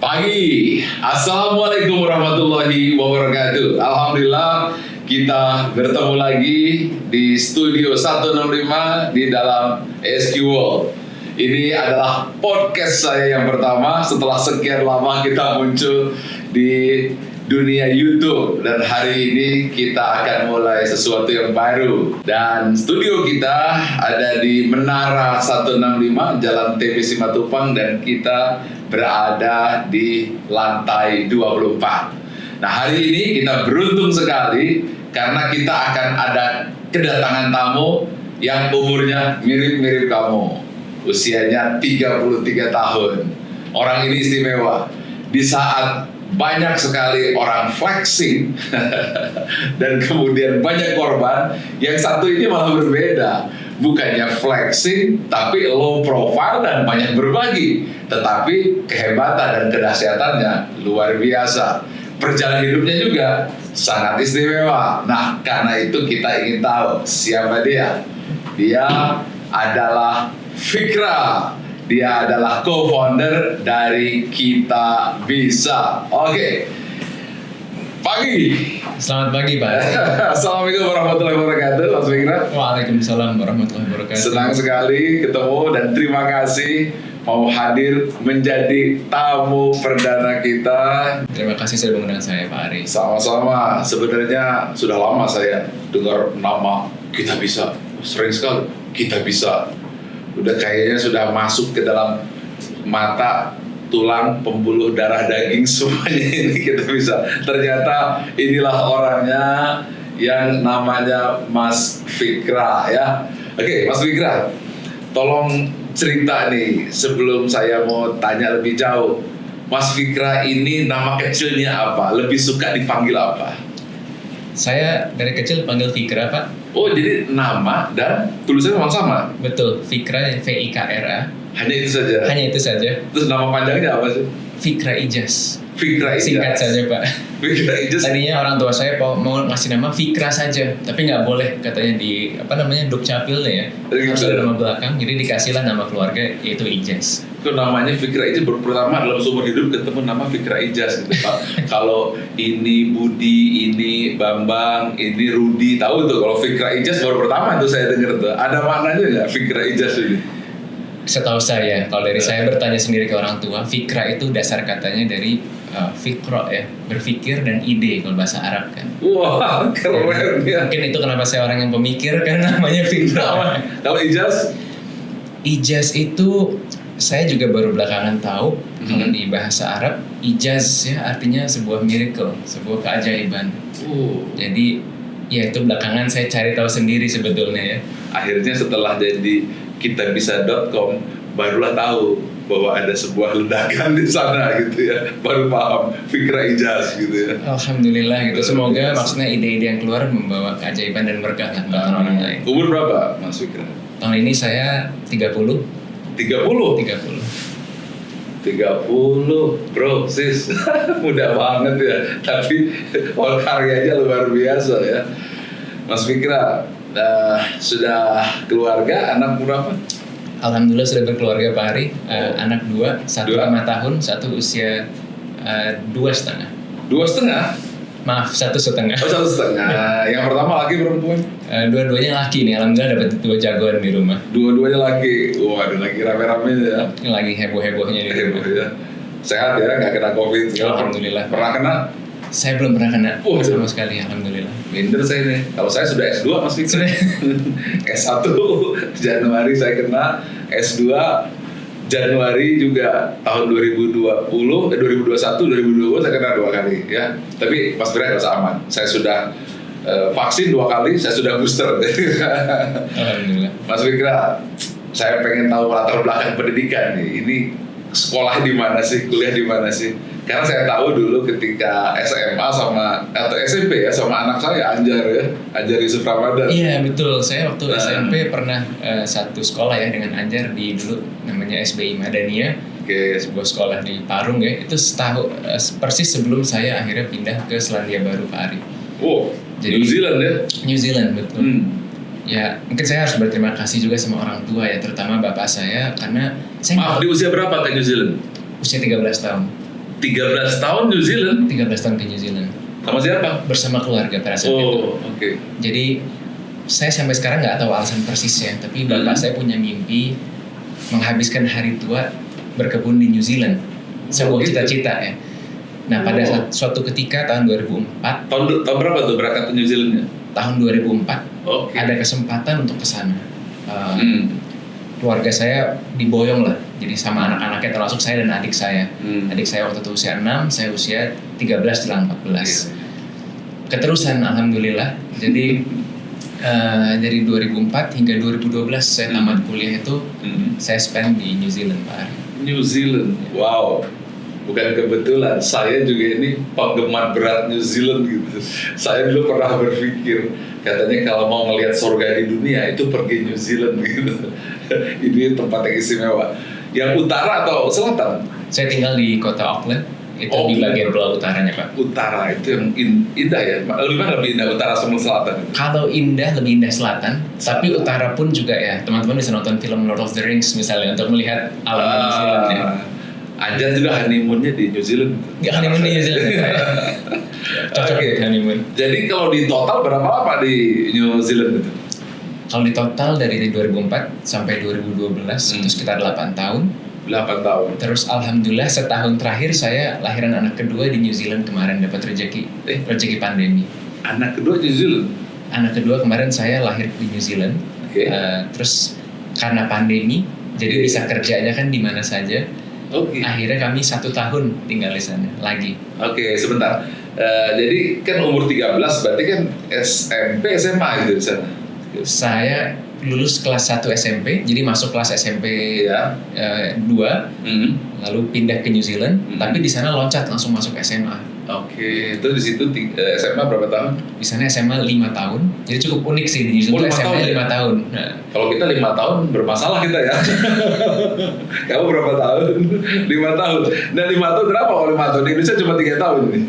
Pagi, Assalamualaikum warahmatullahi wabarakatuh. Alhamdulillah kita bertemu lagi di Studio 165 di dalam SQ World. Ini adalah podcast saya yang pertama setelah sekian lama kita muncul di dunia YouTube, dan hari ini kita akan mulai sesuatu yang baru. Dan studio kita ada di Menara 165 Jalan TB Simatupang, dan kita berada di lantai 24. Nah, hari ini kita beruntung sekali karena kita akan ada kedatangan tamu yang umurnya mirip-mirip kamu. Usianya 33 tahun. Orang ini istimewa. Di saat banyak sekali orang flexing dan kemudian banyak korban, yang satu ini malah berbeda. Bukannya flexing, tapi low profile dan banyak berbagi. Tetapi kehebatan dan kedahsyatannya luar biasa. Perjalanan hidupnya juga sangat istimewa. Nah, karena itu kita ingin tahu siapa dia. Dia adalah Fikra. Dia adalah co-founder dari Kita Bisa. Oke. Pagi. Selamat pagi, Pak. Assalamualaikum warahmatullahi wabarakatuh, Mas Fikra. Waalaikumsalam warahmatullahi wabarakatuh. Senang sekali ketemu dan terima kasih mau hadir menjadi tamu perdana kita. Terima kasih sudah mengundang saya, Pak Ari. Sama-sama. Sebenarnya sudah lama saya dengar nama Kita Bisa. Sering sekali Kita Bisa. Udah kayaknya sudah masuk ke dalam mata, tulang, pembuluh, darah, daging, semuanya ini Kita Bisa. Ternyata inilah orangnya yang namanya Mas Fikra ya. Oke, Mas Fikra, tolong cerita nih sebelum saya mau tanya lebih jauh. Mas Fikra ini nama kecilnya apa? Lebih suka dipanggil apa? Saya dari kecil panggil Fikra, Pak. Oh, jadi nama dan tulisannya memang sama? Betul, Fikra, Fikra. Hanya itu saja? Hanya itu saja. Terus nama panjangnya apa sih? Fikra Ijaz. Fikra Ijaz? Singkat saja, Pak. Fikra Ijaz? Tadinya orang tua saya mau ngasih nama Fikra saja, tapi nggak boleh katanya di dukcapilnya ya. Harus ada nama belakang, jadi dikasihlah nama keluarga yaitu Ijaz. Itu namanya Fikra Ijaz, pertama dalam seumur hidup ketemu nama Fikra Ijaz gitu Pak. Kalau ini Budi, ini Bambang, ini Rudi, tahu tuh kalau Fikra Ijaz baru pertama itu saya dengar tuh. Ada maknanya nggak Fikra Ijaz ini? Setahu saya, kalau dari saya bertanya sendiri ke orang tua, Fikra itu dasar katanya dari fikro ya, berpikir dan ide kalau bahasa Arab kan. Wah, keren ya. Mungkin itu kenapa saya orang yang pemikir kan namanya Fikra. Kalau Ijaz? Ijaz itu saya juga baru belakangan tahu kalau di bahasa Arab ijaz ya artinya sebuah miracle, sebuah keajaiban. Jadi ya itu belakangan saya cari tahu sendiri sebetulnya ya. Akhirnya setelah jadi kitabisa.com barulah tahu bahwa ada sebuah ledakan di sana gitu ya. Baru paham Fikra Ijaz gitu ya. Alhamdulillah gitu. Semoga maksudnya ide-ide yang keluar membawa keajaiban dan berkah buat orang lain. Umur berapa Mas Fikra? Tahun ini saya 30. 30 bro, sis. Mudah banget ya. Tapi karyanya luar biasa ya. Mas Fikra, sudah keluarga, anak berapa? Alhamdulillah sudah berkeluarga, Pak Ari. Anak 2, satu 5 tahun, satu usia 2,5. 2,5? Maaf, 1,5. Oh, 1,5. Yang pertama laki perempuan? Dua-duanya laki nih, alhamdulillah dapat 2 jagoan di rumah. Dua-duanya laki. Waduh, lagi rame-rame ya. Ini lagi heboh-hebohnya di rumah. Ya. Sehat ya, nggak kena COVID. Alhamdulillah. Pernah kena? Saya belum pernah kena sama sekali, alhamdulillah. Minder saya nih. Kalau saya sudah S2 Mas Fikra. S1 Januari saya kena, S2 Januari juga tahun 2021, 2022 saya kena 2 kali ya. Tapi Mas Fikra nggak usah aman. Saya sudah vaksin 2 kali, saya sudah booster. Alhamdulillah. Mas Fikra, saya pengen tahu latar belakang pendidikan nih. Ini sekolah di mana sih, kuliah di mana sih? Karena saya tahu dulu ketika SMA atau SMP ya sama anak saya Anjar ya, Anjar Yusuf Ramadan. Iya betul, saya waktu SMP pernah satu sekolah ya dengan Anjar di dulu namanya SBI Madania. Sebuah sekolah di Parung ya. Itu persis sebelum saya akhirnya pindah ke Selandia Baru, Pak Ari. Jadi New Zealand ya? New Zealand betul. Ya mungkin saya harus berterima kasih juga sama orang tua ya, terutama bapak saya karena saya Maaf, di usia berapa ke New Zealand? Usia 13 tahun. 13 tahun New Zealand. 13 tahun ke New Zealand. Sama siapa? Bersama keluarga pada saat itu. Oh, oke. Jadi saya sampai sekarang nggak tahu alasan persisnya, tapi bapak saya punya mimpi menghabiskan hari tua berkebun di New Zealand. Sebuah gitu. cita-cita ya. Nah pada suatu ketika tahun 2004. Tahun berapa tuh berangkat ke New Zealandnya? Tahun 2004. Oke. Ada kesempatan untuk kesana. Keluarga saya diboyong lah, jadi sama anak-anaknya termasuk saya dan adik saya. Adik saya waktu itu usia 6, saya usia 13 jelang 14. Keterusan alhamdulillah. Jadi dari 2004 hingga 2012 saya tamat kuliah itu saya spend di New Zealand, Pak Ari. New Zealand, wow. Bukan kebetulan, saya juga ini penggemar berat New Zealand gitu. Saya dulu pernah berpikir, katanya kalau mau ngelihat surga di dunia itu pergi New Zealand gitu. Ini tempat yang istimewa. Yang utara atau selatan? Saya tinggal di kota Auckland, itu di bagian pulau utaranya, Pak. Utara itu yang indah ya? Lebih indah utara sama selatan? Kalau indah, lebih indah selatan. Tapi utara pun juga ya, teman-teman bisa nonton film Lord of the Rings misalnya untuk melihat alam New Zealand ya. Anja juga honeymoonnya di New Zealand. Gak honeymoon di New Zealand ya, Pak. Cocok honeymoon. Jadi kalau di total berapa lama di New Zealand itu? Kalau di total dari 2004 sampai 2012 itu sekitar 8 tahun. 8 tahun. Terus alhamdulillah setahun terakhir saya lahiran anak kedua di New Zealand kemarin dapat rezeki pandemi. Anak kedua New Zealand? Anak kedua kemarin saya lahir di New Zealand. Terus karena pandemi jadi bisa kerjanya kan di mana saja. Akhirnya kami 1 tahun tinggal di sana lagi. Sebentar. Jadi kan umur 13 berarti kan SMP SMA gitu di sana. Saya lulus kelas 1 SMP, jadi masuk kelas SMP 2, lalu pindah ke New Zealand, tapi di sana loncat langsung masuk SMA. Itu di situ SMA berapa tahun? Di sana SMA 5 tahun, jadi cukup unik sih di New Zealand. SMA 5 tahun. Nah. Kalau kita 5 tahun bermasalah kita ya. Kamu berapa tahun? 5 tahun. Nah 5 tahun berapa kalau 5 tahun? Di Indonesia cuma 3 tahun nih.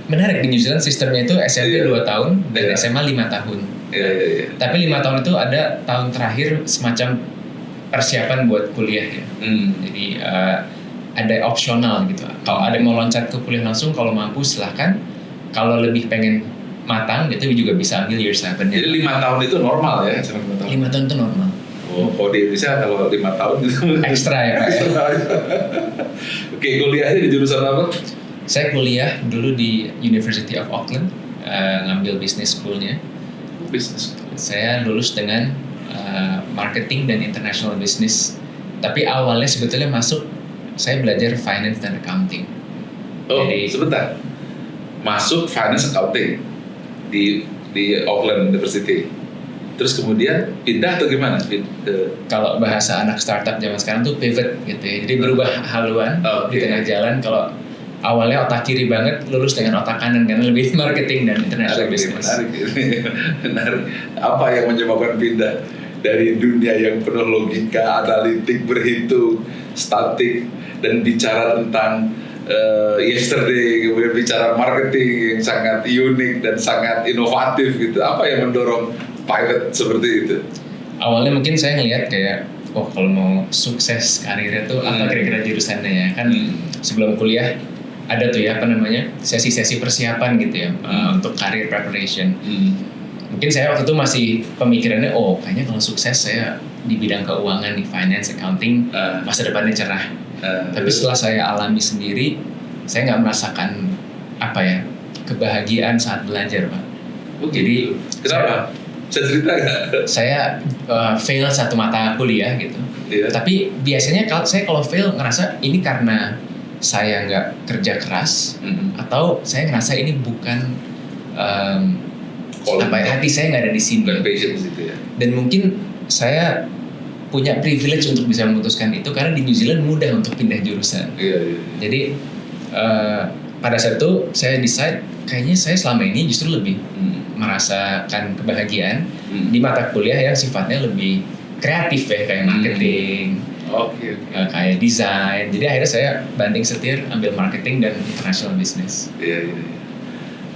Menarik, di New Zealand sistemnya itu SMP 2 tahun dan SMA 5 tahun. Tapi 5 tahun itu ada tahun terakhir semacam persiapan buat kuliah ya. Jadi ada opsional gitu. Kalau ada mau loncat ke kuliah langsung, kalau mampu silahkan. Kalau lebih pengen matang gitu juga bisa ambil year 7. Jadi 5 tahun itu normal ya? 5 tahun itu normal. Kalau di Indonesia kalau 5 tahun itu ekstra ya Pak. Kuliahnya di jurusan apa? Saya kuliah dulu di University of Auckland, ngambil business school-nya. Saya lulus dengan marketing dan international business. Tapi awalnya sebetulnya saya belajar finance dan accounting. Jadi, sebentar. Masuk finance accounting di Auckland University. Terus kemudian pindah atau gimana? Kalau bahasa anak startup zaman sekarang tuh pivot gitu ya. Jadi berubah haluan di tengah jalan. Kalau awalnya otak kiri banget, lulus dengan otak kanan karena lebih marketing dan international business. Menarik. Apa yang menyebabkan pindah dari dunia yang penuh logika, analitik, berhitung, statik, dan bicara tentang yesterday, kemudian bicara marketing yang sangat unik dan sangat inovatif gitu. Apa yang mendorong pivot seperti itu? Awalnya mungkin saya ngelihat kayak, kalau mau sukses karirnya tuh apa kira-kira jurusannya ya kan. Sebelum kuliah ada tuh ya sesi-sesi persiapan gitu ya untuk career preparation. Mungkin saya waktu itu masih pemikirannya kayaknya kalau sukses saya di bidang keuangan di finance accounting masa depannya cerah. Tapi setelah saya alami sendiri, saya nggak merasakan kebahagiaan saat belajar, Pak. Jadi kenapa? Saya cerita nggak? Saya fail satu mata kuliah gitu. Tapi biasanya kalau fail ngerasa ini karena saya nggak kerja keras atau saya ngerasa ini bukan hati saya nggak ada di sini. Dan mungkin saya punya privilege untuk bisa memutuskan itu karena di New Zealand mudah untuk pindah jurusan. Jadi pada saat itu saya decide kayaknya saya selama ini justru lebih merasakan kebahagiaan di mata kuliah yang sifatnya lebih kreatif ya, kayak marketing, kayak desain. Jadi akhirnya saya banting setir ambil marketing dan international business.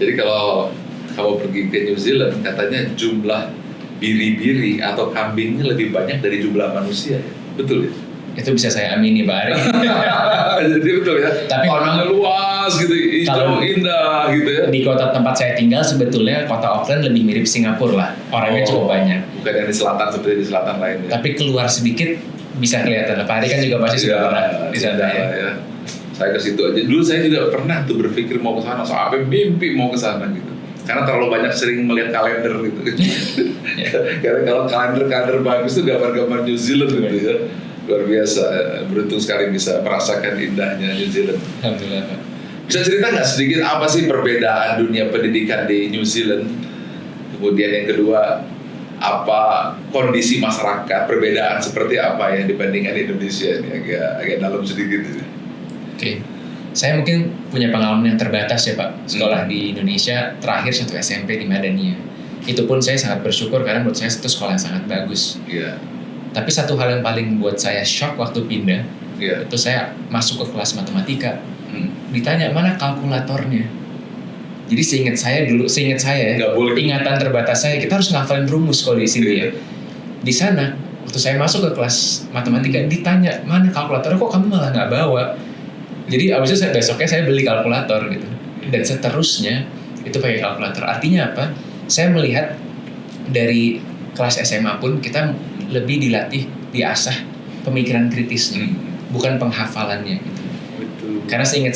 Jadi kalau kamu pergi ke New Zealand katanya jumlah biri-biri atau kambingnya lebih banyak dari jumlah manusia ya? Betul ya? Itu bisa saya amini Pak Ari. Jadi betul ya. Tapi Pandangan luas gitu, hijau indah gitu ya. Di kota tempat saya tinggal sebetulnya kota Auckland lebih mirip Singapura lah. Orangnya cukup banyak. Bukan yang di selatan seperti di selatan lainnya. Tapi keluar sedikit bisa kelihatan. Pak Ari kan juga pasti sudah pernah di sana ya. Saya ke situ aja. Dulu saya juga pernah tuh berpikir mau ke sana, sampai mimpi mau ke sana gitu. Karena terlalu banyak sering melihat kalender gitu. Karena kalau kalender bagus tuh gambar-gambar New Zealand gitu ya. Luar biasa, beruntung sekali bisa merasakan indahnya New Zealand. Alhamdulillah Pak. Bisa cerita nggak sedikit apa sih perbedaan dunia pendidikan di New Zealand? Kemudian yang kedua, apa kondisi masyarakat, perbedaan seperti apa yang dibandingkan Indonesia ini agak dalam sedikit. Oke. Saya mungkin punya pengalaman yang terbatas ya Pak. Sekolah di Indonesia terakhir satu SMP di Madania. Itu pun saya sangat bersyukur karena menurut saya itu sekolah yang sangat bagus. Iya. Tapi satu hal yang paling buat saya shock waktu pindah, itu saya masuk ke kelas matematika. Ditanya mana kalkulatornya. Jadi seingat saya ingatan terbatas saya, kita harus ngafalin rumus kalau di sini ya. Di sana, waktu saya masuk ke kelas matematika, ditanya mana kalkulatornya, kok kamu malah nggak bawa? Jadi abis itu besoknya saya beli kalkulator gitu. Dan seterusnya itu pakai kalkulator. Artinya apa? Saya melihat dari kelas SMA pun kita lebih dilatih, diasah pemikiran kritisnya, bukan penghafalannya gitu. Betul. Karena seingat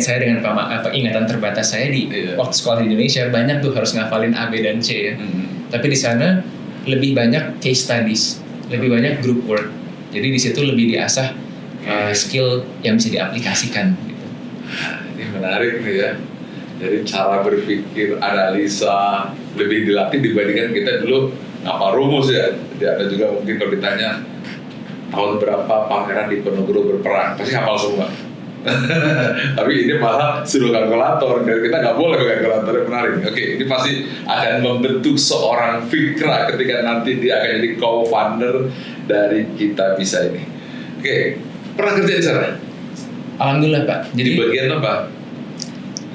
saya dengan ingatan terbatas saya di waktu sekolah di Indonesia banyak tuh harus ngafalin A, B dan C ya. Tapi di sana lebih banyak case studies, lebih banyak group work. Jadi di situ lebih diasah skill yang bisa diaplikasikan gitu. Ini menarik nih ya. Jadi cara berpikir, analisa lebih dilatih dibandingkan kita dulu ngapal rumus ya. Jadi ada juga mungkin kalau ditanya tahun berapa Pangeran Diponegoro berperang, pasti hafal semua. Tapi ini malah suruh kalkulator, dan kita nggak boleh pakai kalkulator. Menarik. Oke, ini pasti akan membentuk seorang Fikra ketika nanti dia akan jadi co-founder dari Kita Bisa ini. Oke, pernah kerja di sana? Alhamdulillah Pak. Jadi Di bagian apa?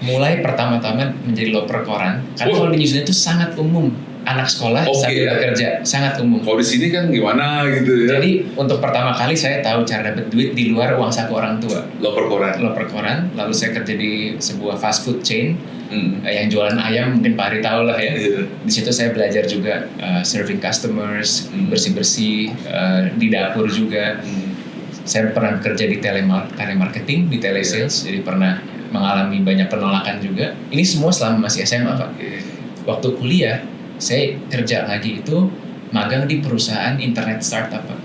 mulai pertama-tama menjadi loper koran. Karena kalau di New Zealand itu sangat umum anak sekolah sambil bekerja, sangat umum. Kalau di sini kan gimana gitu ya? Jadi untuk pertama kali saya tahu cara dapat duit di luar uang saku orang tua. Loper koran. Lalu saya kerja di sebuah fast food chain yang jualan ayam, mungkin Pak Ari tahu lah ya. Di situ saya belajar juga serving customers, bersih-bersih, di dapur juga. Saya pernah kerja di telemarketing, di telesales, jadi pernah mengalami banyak penolakan juga. Ini semua selama masih SMA Pak. Waktu kuliah saya kerja lagi itu magang di perusahaan internet startup Pak.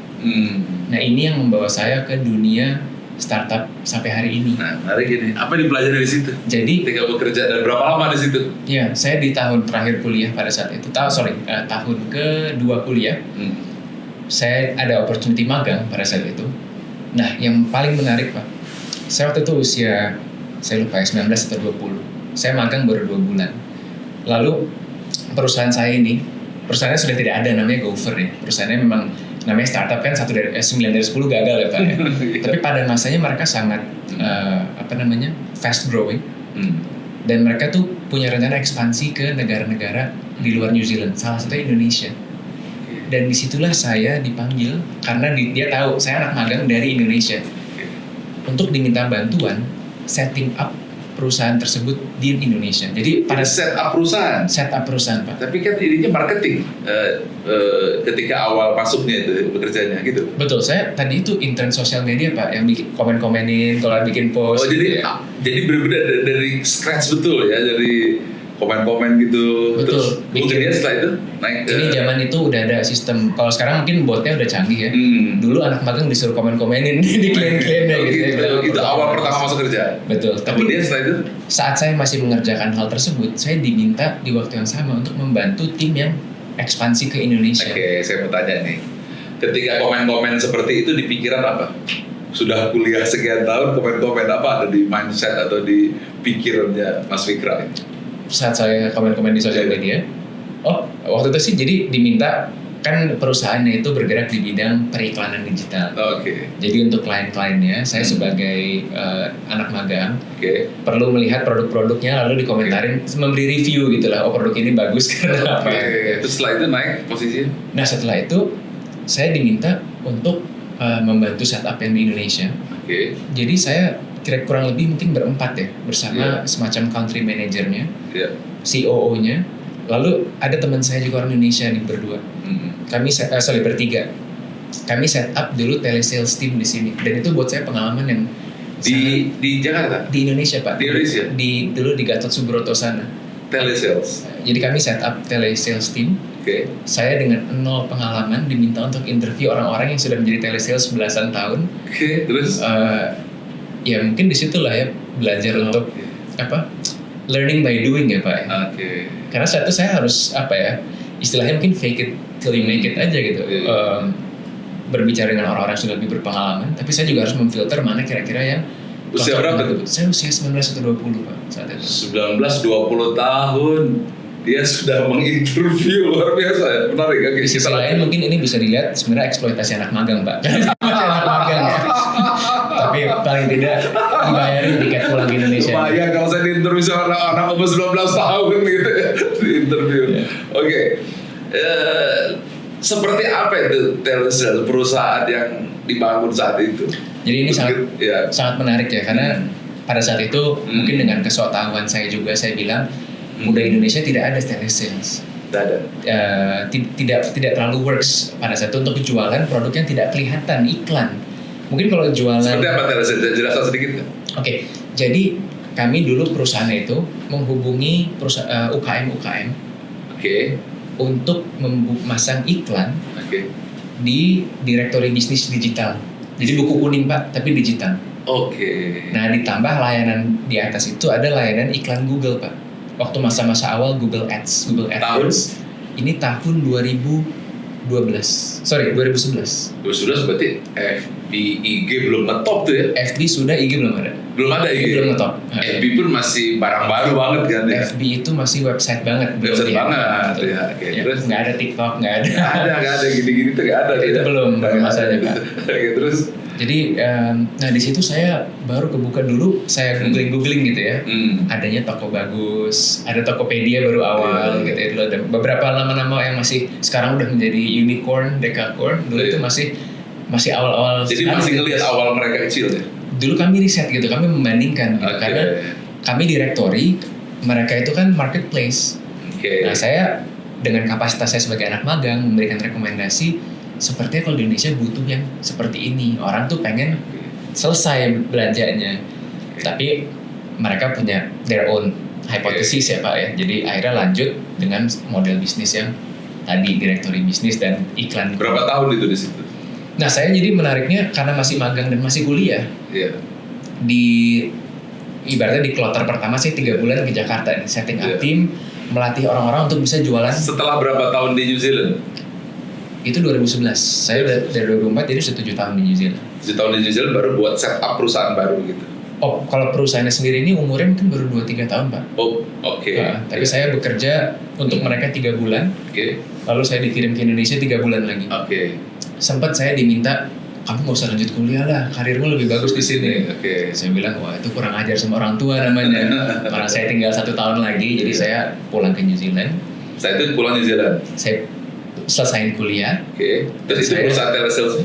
Nah ini yang membawa saya ke dunia startup sampai hari ini. Nah, menarik gini. Apa yang dipelajari di situ? Jadi ketika bekerja dan berapa lama di situ? Ya, saya di tahun terakhir kuliah pada saat itu. Tahun kedua kuliah. Saya ada opportunity magang pada saat itu. Nah, yang paling menarik Pak, saya waktu itu saya lupa ya 19 atau 20. Saya magang baru 2 bulan. Lalu perusahaan saya ini, perusahaannya sudah tidak ada, namanya Gopher ya. Perusahaannya memang namanya startup kan 9 dari 10 gagal ya Pak ya. Tapi pada masanya mereka sangat fast growing. Dan mereka tuh punya rencana ekspansi ke negara-negara di luar New Zealand, salah satunya Indonesia. Dan disitulah saya dipanggil karena dia tahu saya anak magang dari Indonesia untuk diminta bantuan setting up perusahaan tersebut di Indonesia. Jadi pada set up perusahaan Pak. Tapi kan ininya marketing ketika awal masuknya itu bekerjanya gitu. Betul, saya tadi itu intern sosial media Pak, yang bikin komen-komenin kalau bikin post. Oh jadi benar-benar dari scratch betul ya, dari komen-komen gitu. Betul. Kemudian setelah itu naik ke... Ini zaman itu udah ada sistem. Kalau sekarang mungkin botnya udah canggih ya. Dulu anak magang disuruh komen-komenin di klien-kliennya gitu. Itu awal pertama masuk kerja. Betul. Kemudian setelah itu saat saya masih mengerjakan hal tersebut, saya diminta di waktu yang sama untuk membantu tim yang ekspansi ke Indonesia. Oke, saya mau tanya nih. Ketika komen-komen seperti itu di pikiran apa? Sudah kuliah sekian tahun, komen-komen apa ada di mindset atau di pikirannya Mas Fikra? Saat saya komen-komen di sosial media, waktu itu sih jadi diminta, kan perusahaannya itu bergerak di bidang periklanan digital. Jadi untuk klien-kliennya, saya sebagai anak magang perlu melihat produk-produknya lalu dikomentarin, memberi review gitu lah. Produk ini bagus karena apa? Terus setelah itu naik posisinya? Nah setelah itu saya diminta untuk membantu setup yang di Indonesia. Oke. Jadi saya kira kurang lebih mungkin berempat ya, bersama Iya. semacam country manajernya, Iya. COO-nya, lalu ada teman saya juga orang Indonesia nih berdua. Kami bertiga. Kami set up dulu telesales team di sini, dan itu buat saya pengalaman yang Di Jakarta? di Indonesia Pak. Di Indonesia? Dulu di Gatot Subroto sana. Telesales. Jadi kami set up telesales team. Oke. Saya dengan 0 pengalaman diminta untuk interview orang-orang yang sudah menjadi telesales belasan tahun. Oke, terus? Ya mungkin disitulah ya belajar untuk Oke. learning by doing ya Pak. Oke. Karena saat itu saya harus istilahnya mungkin fake it till you make it aja gitu. Iya. Berbicara dengan orang-orang yang sudah lebih berpengalaman, tapi saya juga harus memfilter mana kira-kira yang Usia berapa tuh? Saya usia 19 atau 20 Pak saat itu. 19-20 tahun dia sudah menginterview, luar biasa ya, menarik. Oke, Di sisi lain mungkin ini bisa dilihat sebenarnya eksploitasi anak magang Pak. Anak magang ya. Tapi paling tidak dibayarin tiket pulang ke Indonesia. Lumayan kalau saya diinterview sama anak umur 19 tahun gitu ya, diinterview. Oke. Seperti apa itu telesales, perusahaan yang dibangun saat itu? Jadi ini Ya. sangat menarik ya, karena pada saat itu mungkin dengan kesotahuan saya juga, saya bilang muda Indonesia tidak ada telesales. Tidak ada. Tidak terlalu works pada saat itu untuk jualan produk yang tidak kelihatan, iklan. Mungkin kalau jualan. Seperti apa telesales? Jelaskan sedikit nggak? Oke, jadi kami dulu perusahaan itu menghubungi UKM Oke. untuk memasang iklan Oke. di direktori bisnis digital. Jadi buku kuning Pak, tapi digital. Oke. Nah ditambah layanan di atas itu ada layanan iklan Google Pak. Waktu masa-masa awal Google Ads, Google AdWords. Ini tahun 2011. 2011 berarti FB IG belum ngetop tuh ya? FB sudah, IG belum ada. Belum ada IG. Belum ngetop. FB pun masih barang baru banget kan ya? FB itu masih website banget. Website belum banget ya. ya. Oke, Ya, terus? nggak ada TikTok, nggak ada. Nggak ada gini-gini tuh nggak ada. Itu belum masalahnya Pak. Oke, terus? Jadi, nah di situ saya baru kebuka dulu, saya googling gitu ya. Adanya toko bagus, ada Tokopedia baru awal gitu ya. Dulu ada beberapa nama-nama yang masih sekarang udah menjadi unicorn, decacorn. Dulu itu masih awal-awal. Jadi masih ngelihat awal mereka kecil ya? Dulu kami riset gitu, kami membandingkan gitu. Oke. Karena kami direktori, mereka itu kan marketplace. Oke. Nah saya dengan kapasitas saya sebagai anak magang memberikan rekomendasi. Sepertinya kalau di Indonesia butuh yang seperti ini. Orang tuh pengen selesai belanjanya. Tapi mereka punya their own hypothesis ya Pak ya. Jadi akhirnya lanjut dengan model bisnis yang tadi direktori bisnis dan iklan. Berapa tahun itu di situ? Nah saya jadi menariknya karena masih magang dan masih kuliah. Iya. Ibaratnya di kloter pertama sih 3 bulan ke Jakarta nih, setting up tim, melatih orang-orang untuk bisa jualan. Setelah berapa tahun di New Zealand? Itu 2011. Saya udah dari 2004 jadi sudah 7 tahun di New Zealand. 7 tahun di New Zealand baru buat set up perusahaan baru gitu. Oh, kalau perusahaannya sendiri ini umurnya mungkin baru 2-3 tahun Pak. Oh, oke. Tapi saya bekerja untuk mereka 3 bulan. Oke. Lalu saya dikirim ke Indonesia 3 bulan lagi. Oke. Sempat saya diminta, kamu nggak usah lanjut kuliah lah, karirmu lebih bagus di sini. Oke. Saya bilang, wah itu kurang ajar sama orang tua namanya. Karena saya tinggal 1 tahun lagi, jadi saya pulang ke New Zealand. Saya itu pulang New Zealand. Saya selesain kuliah. Oke. Terus itu perusahaan telesales?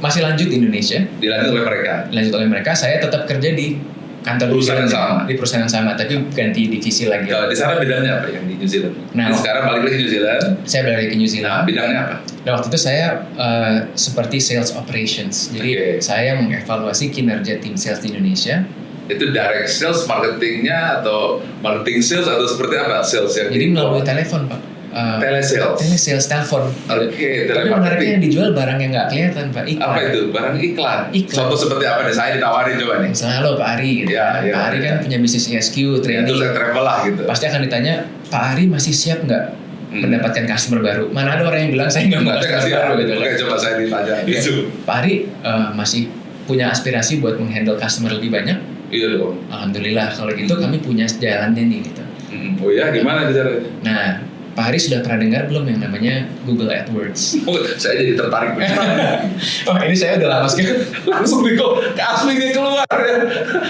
Masih lanjut di Indonesia. Dilanjut oleh mereka? Lanjut oleh mereka, saya tetap kerja di kantor Perusahaan yang sama? Di perusahaan yang sama, tapi ganti divisi lagi. Kalau di sana bidangnya apa yang di New Zealand? Nah, sekarang balik lagi ke New Zealand. Saya balik lagi ke New Nah, Zealand. bidangnya apa? Dan waktu itu saya seperti sales operations. Jadi saya mengevaluasi kinerja tim sales di Indonesia. Itu direct sales, marketingnya atau marketing sales atau seperti apa sales yang? Jadi melalui telepon Pak. Telesales. Telesales telepon. Oke, Tapi menariknya yang dijual barang yang nggak kelihatan Pak, iklan. Apa itu? Barang iklan. Contoh seperti apa nih? Saya ditawarin coba nih. Misalnya lo Pak Ari gitu. Ya, Pak Ari kan punya bisnis ESQ, training. Itu saya travel lah gitu. Pasti akan ditanya, Pak Ari masih siap nggak mendapatkan customer baru? Mana ada orang yang bilang saya nggak mau customer baru gitu. Oke, coba saya ditanya. Gitu. Pak Ari masih punya aspirasi buat menghandle customer lebih banyak? Iya dong. Alhamdulillah kalau gitu kami punya jalannya nih gitu. Oh ya, gimana caranya? Nah, Pak Hari sudah pernah dengar belum yang namanya Google AdWords? Oh, saya jadi tertarik. Oh, ini saya udah lama sekali. Langsung aslinya keluar ya.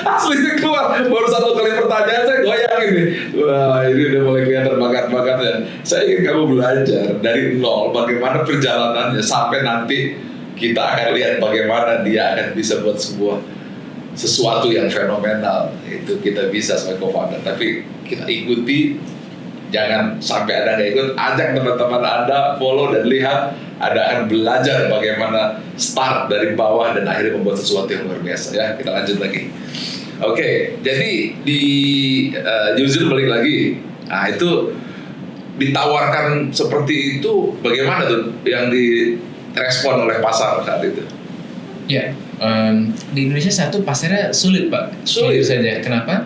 Aslinya keluar. Baru 1 kali pertanyaan saya goyang ini. Wah, ini udah mulai kelihatan bakat-bakatnya. Saya ingin kamu belajar dari nol bagaimana perjalanannya sampai nanti kita akan lihat bagaimana dia akan bisa buat sesuatu yang fenomenal. Itu kita bisa sebagai co-founder, tapi kita ikuti, jangan sampai ada nggak ikut. Ajak teman-teman Anda follow dan lihat, Anda akan belajar bagaimana start dari bawah dan akhirnya membuat sesuatu yang luar biasa. Ya, kita lanjut lagi. Oke, jadi di New Zealand balik lagi. Nah, itu ditawarkan seperti itu, bagaimana tuh yang direspon oleh pasar saat itu? Ya, di Indonesia satu pasarnya sulit Pak. Sulit saja. Kenapa?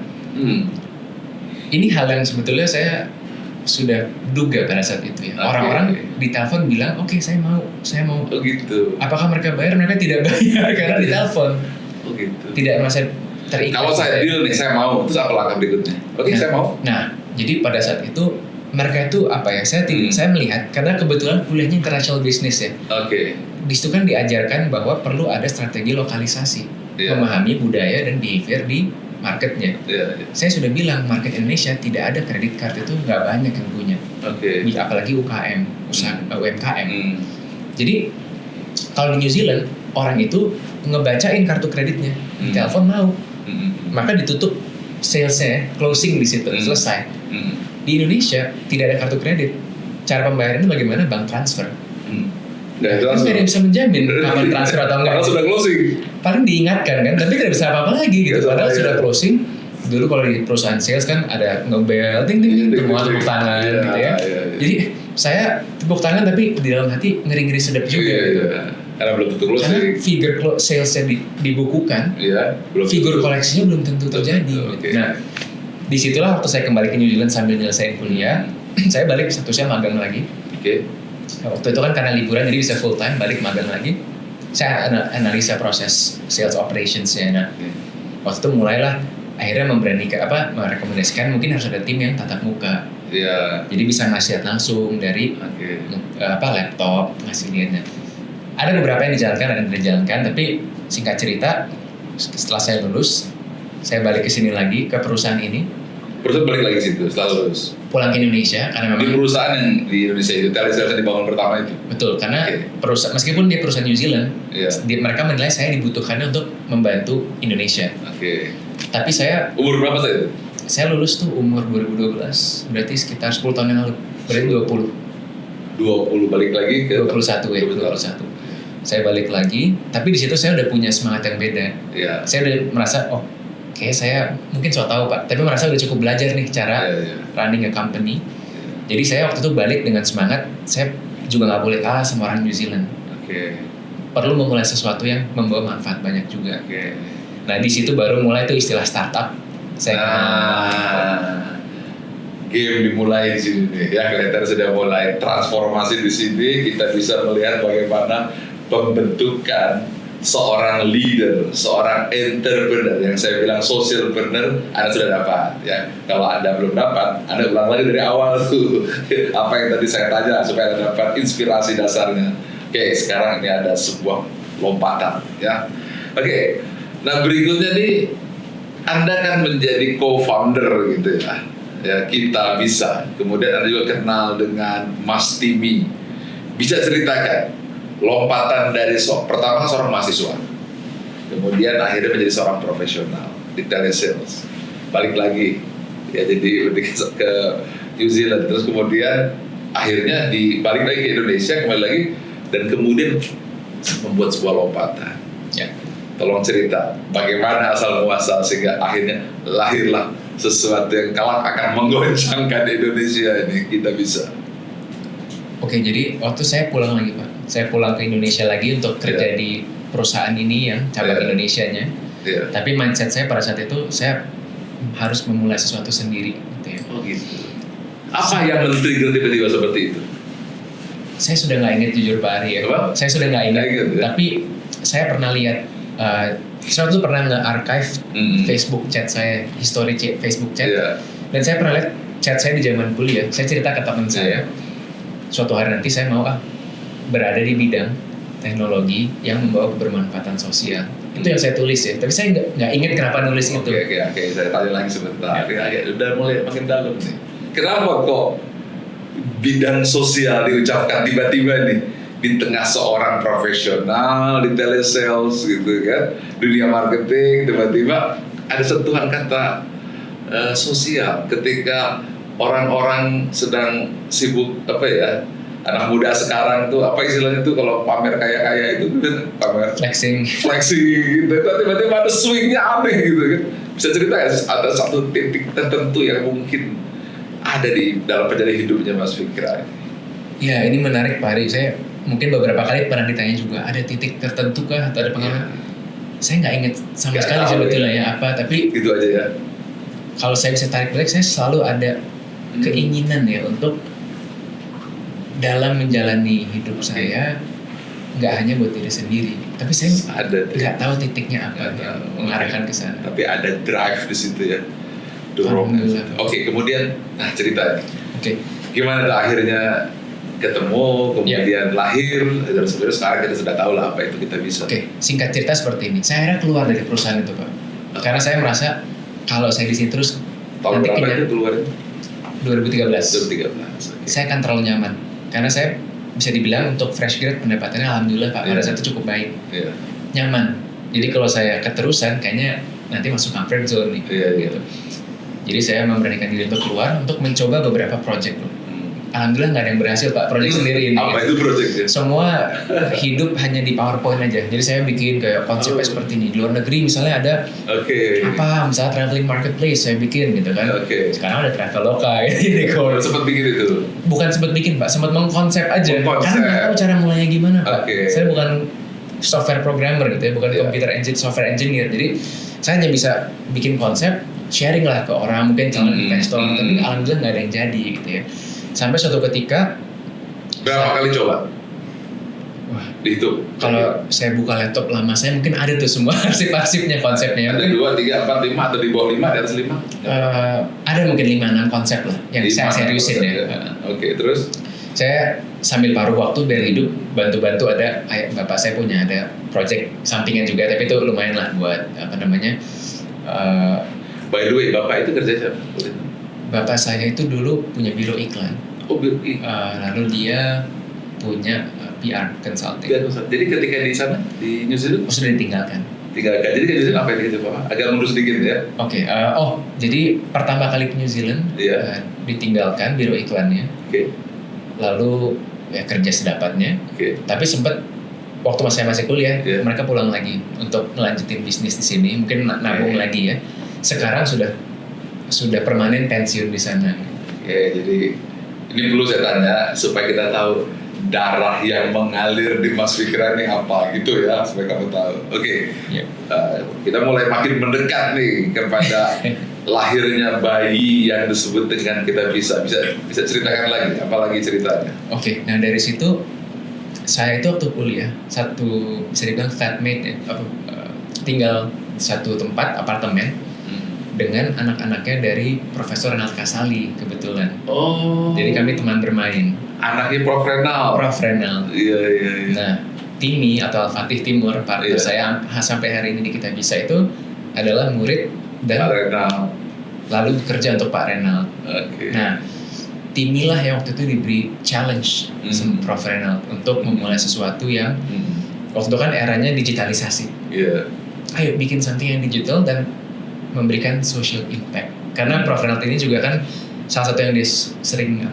Ini hal yang sebetulnya saya sudah duga pada saat itu ya. Orang-orang di telepon bilang, oke, saya mau. Oh gitu. Apakah mereka bayar? Mereka tidak bayar karena di telepon. Oh gitu. Tidak merasa terikat. Kalau saya deal nih, saya mau. Terus apa langkah berikutnya? Oke, saya mau. Nah, jadi pada saat itu mereka itu apa ya? Saya melihat karena kebetulan kuliahnya international business ya. Oke. Di situ kan diajarkan bahwa perlu ada strategi lokalisasi, memahami budaya dan behavior di marketnya. Saya sudah bilang market Indonesia tidak ada kredit card, itu nggak banyak yang punya. Apalagi UKM, usaha UMKM. Jadi kalau di New Zealand orang itu ngebacain kartu kreditnya, di telepon mau, maka ditutup salesnya, closing di situ, selesai. Di Indonesia tidak ada kartu kredit. Cara pembayarannya bagaimana? Bank transfer. Nah, itu tidak ada yang bisa menjamin kapan transfer atau enggak. Karena sudah closing. Paling diingatkan kan, tapi tidak bisa apa-apa lagi gitu. Padahal sudah closing. Dulu kalau di perusahaan sales kan ada ngebel, ting ting ting, semua tepuk tangan gitu ya. Jadi saya tepuk tangan tapi di dalam hati ngeri-ngeri sedap juga gitu. Karena belum tentu closing. Karena figure salesnya dibukukan, figur koleksinya belum tentu terjadi. Nah, disitulah waktu saya kembali ke New Zealand sambil nyelesain kuliah, saya balik statusnya magang lagi. Waktu itu kan karena liburan jadi bisa full time, balik magang lagi. Saya analisa proses sales operationsnya. Nah, waktu itu mulailah akhirnya merekomendasikan mungkin harus ada tim yang tatap muka. Jadi bisa ngasih lihat langsung dari laptop, ngasih lihatnya. Ada beberapa yang dijalankan, ada yang tidak dijalankan, tapi singkat cerita setelah saya lulus, saya balik ke sini lagi ke perusahaan ini. Perusahaan balik lagi situ setelah lulus. Pulang ke Indonesia karena memang di perusahaan yang di Indonesia itu, telesales yang dibangun pertama itu. Betul, karena perusahaan meskipun dia perusahaan New Zealand, mereka menilai saya dibutuhkannya untuk membantu Indonesia. Tapi saya umur berapa saya itu? Saya lulus tuh umur 2012, berarti sekitar 10 tahun yang lalu. Berarti 20 balik lagi ke 21 ya, 21. Saya balik lagi, tapi di situ saya udah punya semangat yang beda. Saya udah merasa kayak saya mungkin so tahu Pak, tapi merasa udah cukup belajar nih cara running a company. Jadi saya waktu itu balik dengan semangat, saya juga nggak boleh kalah sama orang New Zealand. Perlu memulai sesuatu yang membawa manfaat banyak juga. Nah di situ baru mulai tuh istilah startup. Game dimulai di sini nih, ya kelihatan sudah mulai transformasi di sini. Kita bisa melihat bagaimana pembentukan seorang leader, seorang entrepreneur yang saya bilang socialpreneur, Anda sudah dapat ya. Kalau Anda belum dapat, Anda ulang lagi dari awal tuh apa yang tadi saya tanya supaya Anda dapat inspirasi dasarnya. Sekarang ini ada sebuah lompatan ya. Nah berikutnya nih, Anda kan menjadi co-founder gitu ya. Ya kita bisa. Kemudian Anda juga kenal dengan Mas Timi. Bisa ceritakan lompatan dari pertama seorang mahasiswa, kemudian akhirnya menjadi seorang profesional di telesales, balik lagi ya jadi ke New Zealand, terus kemudian akhirnya balik lagi ke Indonesia, kembali lagi dan kemudian membuat sebuah lompatan. Tolong cerita bagaimana asal muasal sehingga akhirnya lahirlah sesuatu yang kelak akan menggoncangkan Indonesia ini. Kita bisa. Jadi waktu saya pulang lagi Pak, saya pulang ke Indonesia lagi untuk kerja di perusahaan ini yang cabang Indonesianya. Tapi mindset saya pada saat itu saya harus memulai sesuatu sendiri gitu ya. Apa yang men-trigger tiba-tiba seperti itu? Saya sudah nggak ingat jujur Pak Ari ya. Saya sudah nggak ingat. Tapi saya pernah lihat, saya tuh pernah nge-archive Facebook chat saya, history Facebook chat. Dan saya pernah lihat chat saya di zaman kuliah. Saya cerita ke teman saya, suatu hari nanti saya mau berada di bidang teknologi yang membawa kebermanfaatan sosial. Itu yang saya tulis ya. Tapi saya nggak ingat kenapa nulis itu. Saya tanya lagi sebentar. Udah mulai makin dalam nih. Kenapa kok bidang sosial diucapkan tiba-tiba nih? di tengah seorang profesional di telesales gitu kan, dunia marketing, tiba-tiba ada sentuhan kata sosial ketika orang-orang sedang sibuk apa ya, anak muda sekarang tuh apa istilahnya tuh kalau pamer kaya-kaya itu kan pamer flexing gitu, tiba-tiba ada swingnya aneh gitu kan. Bisa cerita ya ada satu titik tertentu yang mungkin ada di dalam perjalanan hidupnya Mas Fikra? Ya, ini menarik Pak Ari. Saya mungkin beberapa kali pernah ditanya juga, ada titik tertentu kah atau ada pengalaman? Saya nggak ingat sama sekali sebetulnya ya apa, tapi gitu aja ya. kalau saya bisa tarik balik, saya selalu ada keinginan ya untuk dalam menjalani hidup saya nggak hanya buat diri sendiri, tapi saya nggak tahu titiknya apa yang mengarahkan ke sana. Tapi ada drive di situ ya, dorongan. Oke, kemudian cerita. Oke. Gimana tuh akhirnya ketemu, kemudian lahir, dan sekarang kita sudah tahu lah apa itu kita bisa. Oke, singkat cerita seperti ini. Saya akhirnya keluar dari perusahaan itu Pak, karena saya merasa kalau saya di sini terus tahun nanti berapa itu keluar? 2013. Okay. Saya akan terlalu nyaman, karena saya bisa dibilang untuk fresh grad pendapatannya alhamdulillah Pak pada saat itu cukup baik, nyaman. Jadi kalau saya keterusan kayaknya nanti masuk comfort zone nih, gitu. Jadi saya memberanikan diri untuk keluar untuk mencoba beberapa project loh. Alhamdulillah nggak ada yang berhasil Pak, project sendiri ini. Apa itu projectnya? Semua hidup hanya di PowerPoint aja. Jadi saya bikin kayak konsepnya seperti ini. Di luar negeri misalnya ada apa, misalnya traveling marketplace saya bikin gitu kan. Sekarang ada Traveloka gitu. Sempat bikin itu? Bukan sempat bikin Pak, sempat mengkonsep aja. Karena nggak tahu cara mulainya gimana Pak. Saya bukan software programmer gitu ya, bukan computer engine, software engineer. Jadi saya hanya bisa bikin konsep, sharing lah ke orang, mungkin calon investor. Tapi alhamdulillah nggak ada yang jadi gitu ya. Sampai suatu ketika berapa kali coba? Wah, dihitung. Kalau saya buka laptop lama saya mungkin ada tuh semua arsip-arsipnya konsepnya. Ada 2, 3, 4, 5 atau di bawah 5, di atas 5? Ada mungkin 5-6 konsep lah yang saya seriusin ya. Oke, terus? Saya sambil paruh waktu biar hidup bantu-bantu ada bapak saya punya ada project sampingan juga, tapi itu lumayan lah buat apa namanya. By the way, bapak itu kerja siapa? Bapak saya itu dulu punya biro iklan. Oh, biro iklan. Lalu dia punya PR consulting. Jadi ketika di sana di New Zealand sudah ditinggalkan. Jadi ke New Zealand apa yang dikerja Bapak? Agak mundur sedikit ya. Oke. Jadi pertama kali ke New Zealand ditinggalkan biro iklannya. Lalu ya kerja sedapatnya. Tapi sempat waktu saya masih kuliah, mereka pulang lagi untuk melanjutin bisnis di sini. Mungkin nabung lagi ya. Sekarang sudah permanen pensiun di sana. Jadi ini perlu saya tanya supaya kita tahu darah yang mengalir di Mas Fikra ini apa gitu ya, supaya kamu tahu. Kita mulai makin mendekat nih kepada lahirnya bayi yang disebut dengan kita bisa ceritakan lagi, apalagi ceritanya. Nah dari situ saya itu waktu kuliah bisa dibilang flatmate ya, tinggal satu tempat apartemen dengan anak-anaknya dari Profesor Renald Kasali kebetulan. Jadi kami teman bermain. Anaknya Prof Renald. Iya. Nah, Timi atau Al-Fatih Timur, partner saya sampai hari ini di Kita Bisa itu adalah murid dan Pak Renald. Lalu bekerja untuk Pak Renald. Nah, Timi lah yang waktu itu diberi challenge sama Prof Renald untuk memulai sesuatu yang waktu itu kan eranya digitalisasi. Ayo bikin something yang digital dan memberikan social impact. Karena Prof Renald ini juga kan salah satu yang dia sering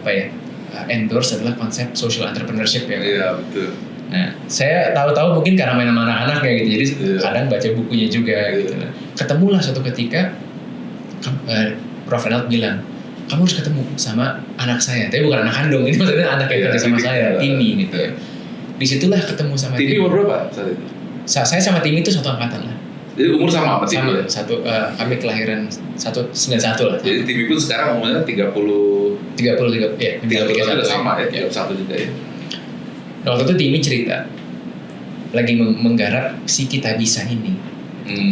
endorse adalah konsep social entrepreneurship ya. Iya, betul. Nah, saya tahu-tahu mungkin karena main sama anak-anak ya gitu. Jadi kadang baca bukunya juga gitu. Ketemulah suatu ketika Prof Renald bilang, "Kamu harus ketemu sama anak saya." Tapi bukan anak kandung, ini maksudnya anak yang kerja sama saya, Timi gitu ya. Disitulah ketemu sama Timi. Timi umur berapa saat itu? Saya sama Timi itu satu angkatan lah. Jadi umur sama Timi ya? Kami kelahiran 191 lah. Jadi Timi pun sekarang umurnya 30 ya, 31 sama ya, 31 juga ya. Nah, waktu itu Timi cerita lagi menggarap si Kita Bisa ini.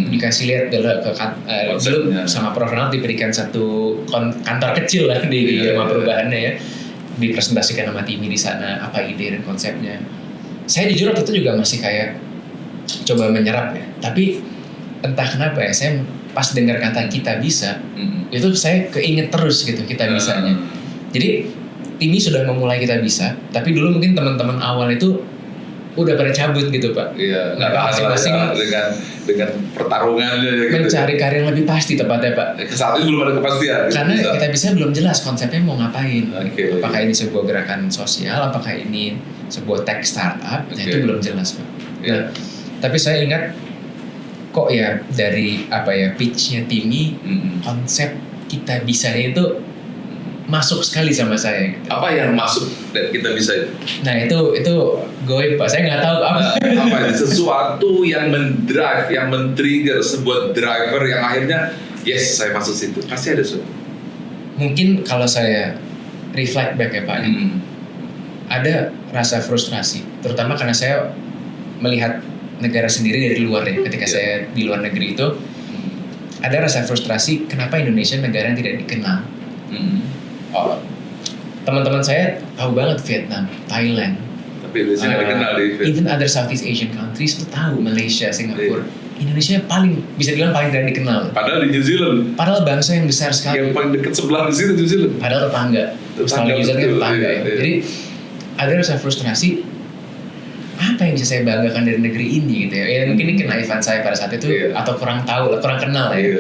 Dikasih lihat dulu sama Prof Renald diberikan satu kantor kecil lah di rumah perubahannya ya. Dipresentasikan sama Timi di sana apa ide dan konsepnya. Saya jujur waktu itu juga masih kayak coba menyerap ya. Tapi entah kenapa ya, saya pas dengar kata Kita Bisa, itu saya keinget terus gitu Kita Bisanya. Jadi Timi sudah memulai Kita Bisa, tapi dulu mungkin teman-teman awal itu udah pada cabut gitu Pak. Iya, nggak tahan Masing-masing lah ya, dengan pertarungannya gitu. mencari karir yang lebih pasti tepatnya Pak. Saat ini belum ada kepastian. Karena kita bisa belum jelas konsepnya mau ngapain. Oke. Apakah ini sebuah gerakan sosial, apakah ini sebuah tech startup, nah itu belum jelas Pak. Iya. Nah, tapi saya ingat kok ya dari pitch-nya Timmy, konsep kita bisa itu masuk sekali sama saya. Gitu. Apa yang masuk dan kita bisa itu? Nah itu goib Pak, saya nggak tahu apa. Apa itu? Sesuatu yang mendrive, yang men-trigger sebuah driver yang akhirnya yes saya masuk situ. Pasti ada sesuatu. Mungkin kalau saya reflect back ya Pak, ada rasa frustrasi, terutama karena saya melihat negara sendiri dari luar ya. Ketika saya di luar negeri itu ada rasa frustrasi, kenapa Indonesia negara yang tidak dikenal. Oh, teman-teman saya tahu banget Vietnam, Thailand, tapi Indonesia nggak dikenal di even other Southeast Asian countries tuh tahu, Malaysia, Singapura. Indonesia paling bisa dibilang paling tidak dikenal. Padahal di New Zealand, padahal bangsa yang besar sekali. yang paling dekat sebelah di situ New Zealand. Padahal tetangga. Australia New Zealand kan tetangga ya. Jadi ada rasa frustrasi. Apa yang bisa saya banggakan dari negeri ini gitu ya? Ya mungkin ini kenaifan saya pada saat itu atau kurang tahu, kurang kenal ya.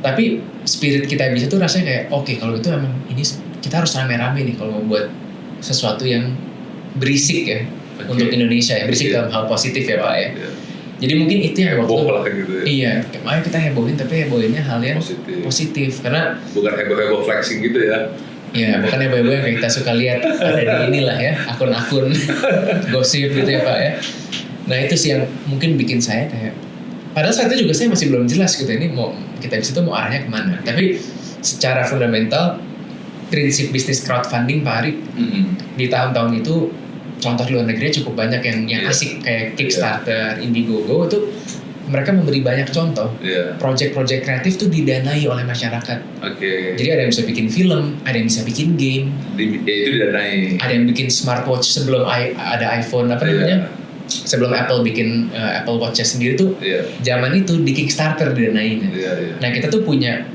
Tapi spirit kita bisa tuh rasanya kayak oke, kalau itu emang ini kita harus rame-rame nih kalau mau buat sesuatu yang berisik ya untuk Indonesia ya, berisik dalam hal positif ya Pak ya. Jadi mungkin itu yang waktu gitu ya. Iya, ayo kita hebohin tapi hebohinnya hal yang positif karena bukan heboh-heboh flexing gitu ya. Ya, bukan heboh-heboh yang kita suka lihat ada di inilah ya, akun-akun gosip gitu ya Pak ya. Nah itu sih yang mungkin bikin saya kayak, padahal saat itu juga saya masih belum jelas gitu ini mau kita di situ mau arahnya kemana. Tapi secara fundamental prinsip bisnis crowdfunding Pak Ari di tahun-tahun itu contoh di luar negeri cukup banyak yang asik kayak Kickstarter, Indiegogo itu mereka memberi banyak contoh. Project-project kreatif tuh didanai oleh masyarakat. Jadi ada yang bisa bikin film, ada yang bisa bikin game. Itu didanai. Ada yang bikin smartwatch sebelum ada iPhone namanya. Sebelum Apple bikin Apple Watch-nya sendiri tuh, zaman itu di Kickstarter didanain. Nah kita tuh punya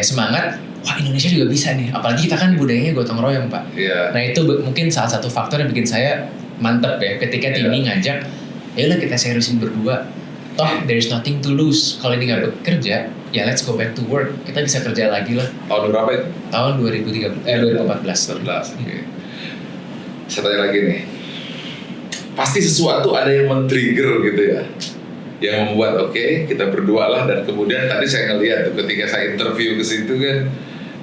semangat. Wah Indonesia juga bisa nih, apalagi kita kan budayanya gotong royong Pak. Nah itu mungkin salah satu faktor yang bikin saya mantep ya ketika Timmy ngajak, ayolah kita seriusin berdua. Toh there's nothing to lose. Kalau ini nggak bekerja, ya let's go back to work. Kita bisa kerja lagi lah. Tahun berapa itu? Tahun 2014. Saya tanya lagi nih. Pasti sesuatu ada yang men-trigger gitu ya. Yang membuat kita berdua lah, dan kemudian tadi saya ngeliat tuh ketika saya interview ke situ kan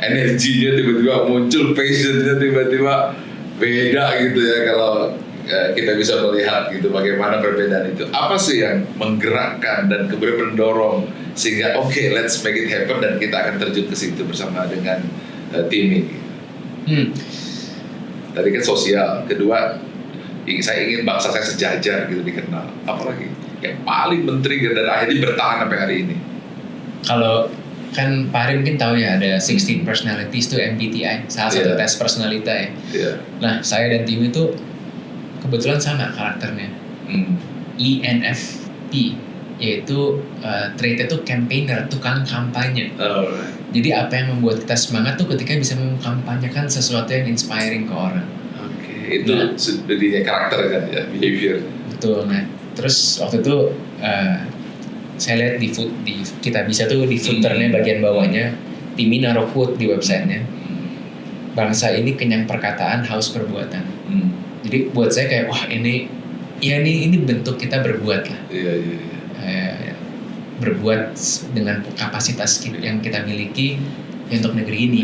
energinya tiba-tiba muncul, passionnya tiba-tiba beda gitu ya kalau kita bisa melihat gitu bagaimana perbedaan itu. Apa sih yang menggerakkan dan kemudian mendorong sehingga let's make it happen dan kita akan terjun ke situ bersama dengan Timmy. Tadi kan sosial, kedua saya ingin bangsa saya sejajar gitu dikenal. Apalagi yang paling men-trigger dan akhirnya bertahan sampai hari ini. Kalau kan Pak Ari mungkin tahu ya ada 16 personalities tuh MBTI, salah satu tes personality ya. Nah saya dan Timmy itu kebetulan sama karakternya. ENFP, yaitu traitnya tuh campaigner, tukang kampanye. Jadi apa yang membuat kita semangat tuh ketika bisa mengkampanyekan sesuatu yang inspiring ke orang. Itu jadinya karakter kan ya, behavior. Betul. Nah terus waktu itu saya lihat di kita bisa tuh di footernya bagian bawahnya Timmy naruh quote di websitenya. Bangsa ini kenyang perkataan, haus perbuatan. Jadi buat saya kayak wah ini bentuk kita berbuat lah. Berbuat dengan kapasitas yang kita miliki untuk negeri ini.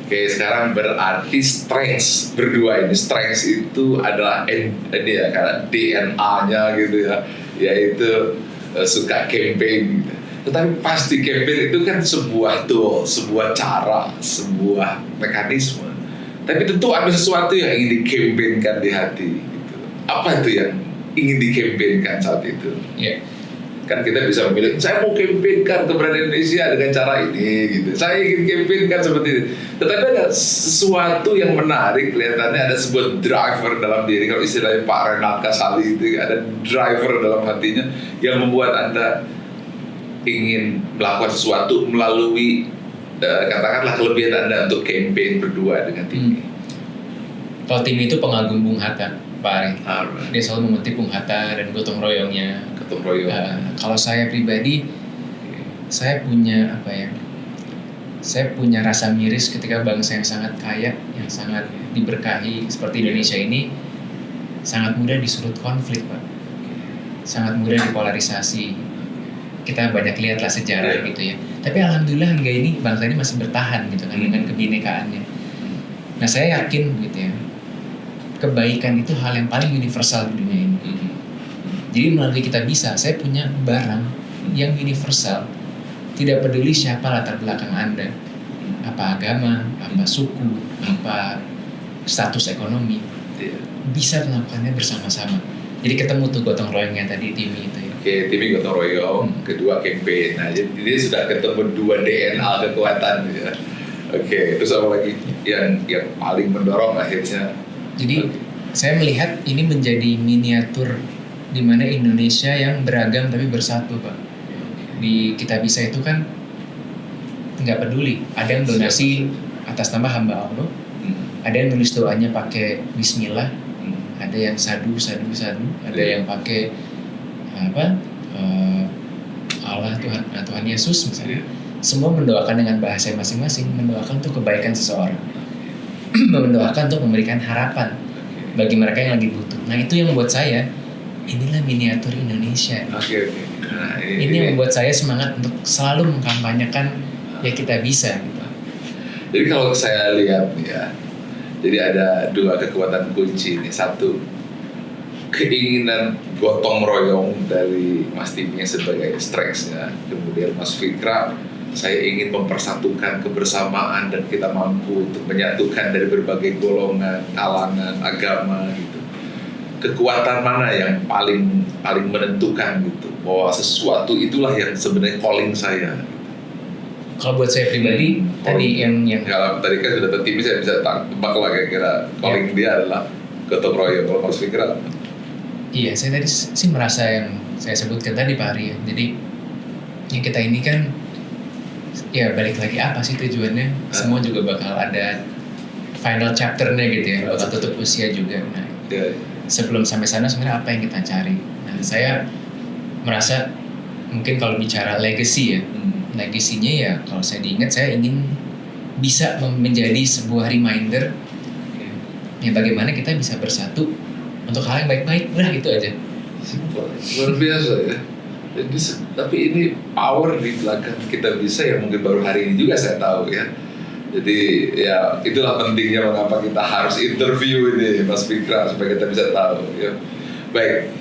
Oke, sekarang berarti strength berdua ini. Strength itu adalah karena DNA-nya gitu ya, yaitu suka campaign gitu. Tetapi pasti campaign itu kan sebuah tool, sebuah cara, sebuah mekanisme. Tapi tentu ada sesuatu yang ingin di-campaignkan di hati gitu. Apa itu yang ingin di-campaignkan saat itu? Kan kita bisa memilih, saya mau campaignkan keberadaan Indonesia dengan cara ini gitu. Saya ingin campaignkan seperti itu. Tetapi ada sesuatu yang menarik, kelihatannya ada sebuah driver dalam diri. Kalau istilahnya Pak Renald Kasali itu ada driver dalam hatinya yang membuat Anda ingin melakukan sesuatu melalui katakanlah kelebihan Anda untuk campaign berdua dengan Timmy. Kalau Timmy itu pengagum Bung Hatta. Pak Ari. Alright. Dia selalu mengutip Bung Hatta dan gotong royongnya. Gotong royong. Kalau saya pribadi, saya punya apa ya? Saya punya rasa miris ketika bangsa yang sangat kaya, yang sangat diberkahi seperti Indonesia ini sangat mudah disurut konflik, Pak. Sangat mudah dipolarisasi. Kita banyak lihatlah sejarah gitu ya. Tapi alhamdulillah hingga ini bangsa ini masih bertahan gitu kan dengan kebinekaannya. Nah, saya yakin gitu ya. Kebaikan itu hal yang paling universal di dunia ini. Jadi melalui kita bisa, saya punya barang yang universal. Tidak peduli siapa latar belakang Anda, apa agama, apa suku, apa status ekonomi, bisa melakukannya bersama-sama. Jadi ketemu tuh gotong royongnya tadi Timmy itu ya. Oke, Timmy gotong royong, kedua campaign. Nah, jadi sudah ketemu dua DNA kekuatan gitu ya. Oke, terus apa lagi yang paling mendorong akhirnya? Jadi saya melihat ini menjadi miniatur di mana Indonesia yang beragam tapi bersatu, Pak. Di Kita Bisa itu kan nggak peduli, ada yang donasi atas nama hamba Allah, ada yang nulis doanya pakai Bismillah, ada yang sadu, ada yang pakai Allah Tuhan Yesus misalnya. Semua mendoakan dengan bahasa masing-masing, mendoakan untuk kebaikan seseorang, mendoakan untuk memberikan harapan bagi mereka yang lagi butuh. Nah, itu yang membuat saya, inilah miniatur Indonesia. Oke. Nah, ini yang membuat saya semangat untuk selalu mengkampanyekan ya kita bisa gitu. Jadi kalau saya lihat ya, jadi ada dua kekuatan kunci nih. Satu, keinginan gotong royong dari Mas Timmy sebagai strength ya. Kemudian Mas Fikra, saya ingin mempersatukan kebersamaan dan kita mampu untuk menyatukan dari berbagai golongan, kalangan, agama gitu. Kekuatan mana yang paling menentukan gitu, bahwa sesuatu itulah yang sebenarnya calling saya. Kalau buat saya pribadi, tadi yang kalau tadi kan sudah tertibis, saya bisa tebak lah kira-kira calling dia adalah gotong royong. Kalau Mas Fikra? Iya, saya tadi sih merasa yang saya sebutkan tadi Pak Ari ya. Jadi yang kita ini kan ya balik lagi apa sih tujuannya? Semua juga bakal ada final chapter-nya gitu ya, bakal tutup usia juga. Nah, sebelum sampai sana sebenarnya apa yang kita cari? Nah, saya merasa mungkin kalau bicara legacy ya, legasinya ya kalau saya diingat saya ingin bisa menjadi sebuah reminder ya bagaimana kita bisa bersatu untuk hal yang baik-baik. Udah itu aja. Simpel, luar biasa ya. Jadi, tapi ini power di belakang kita bisa yang mungkin baru hari ini juga saya tahu ya. Jadi ya itulah pentingnya mengapa kita harus interview ini Mas Fikra supaya kita bisa tahu ya. Baik,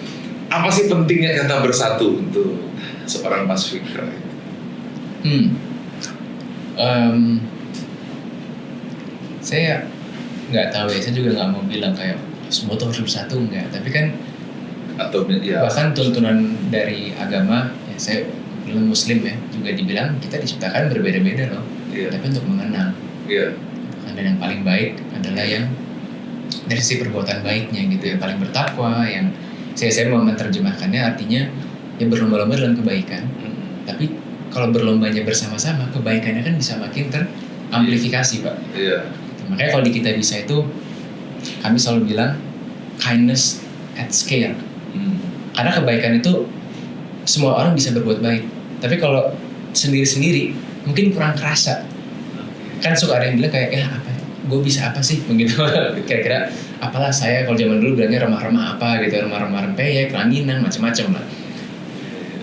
apa sih pentingnya kata bersatu untuk seorang Mas Fikra? Saya nggak tahu ya, saya juga nggak mau bilang kayak semua tuh harus bersatu, enggak. Tapi kan atau ya, bahkan tuntunan dari agama ya, saya bilang Muslim ya juga dibilang kita diciptakan berbeda-beda loh. Tapi untuk mengenal. Dan yang paling baik adalah yang dari sisi perbuatan baiknya gitu ya, paling bertakwa, yang saya mau menerjemahkannya artinya ya berlomba-lomba dalam kebaikan. Tapi kalau berlombanya bersama-sama, kebaikannya kan bisa makin teramplifikasi, Pak. Gitu. Makanya kalau di Kita Bisa itu kami selalu bilang kindness at scale. Karena kebaikan itu semua orang bisa berbuat baik. Tapi kalau sendiri-sendiri mungkin kurang kerasa. Kan suka ada yang bilang kayak apa? Gue bisa apa sih? Begitu. Kira-kira apalah saya kalau zaman dulu bilangnya remah-remah apa gitu, remah-remah rempeyek, ranginan, macam-macam lah.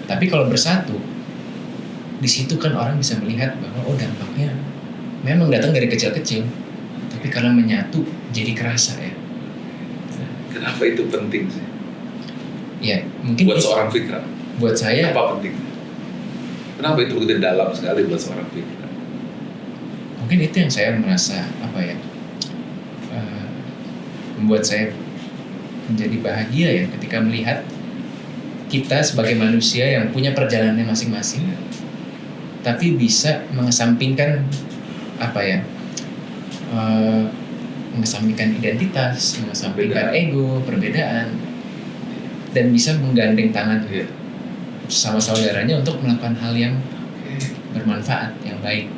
Tapi kalau bersatu, di situ kan orang bisa melihat bahwa oh dampaknya memang datang dari kecil-kecil, tapi karena menyatu jadi kerasa ya. Kenapa itu penting sih? Ya mungkin buat seorang Fikra. Buat saya apa penting? Kenapa itu begitu dalam sekali buat seorang Fikra? Mungkin itu yang saya merasa apa ya, membuat saya menjadi bahagia ya ketika melihat kita sebagai manusia yang punya perjalanannya masing-masing, tapi bisa mengesampingkan apa ya, mengesampingkan identitas, mengesampingkan ego, perbedaan, dan bisa menggandeng tangan sama saudaranya untuk melakukan hal yang bermanfaat, yang baik.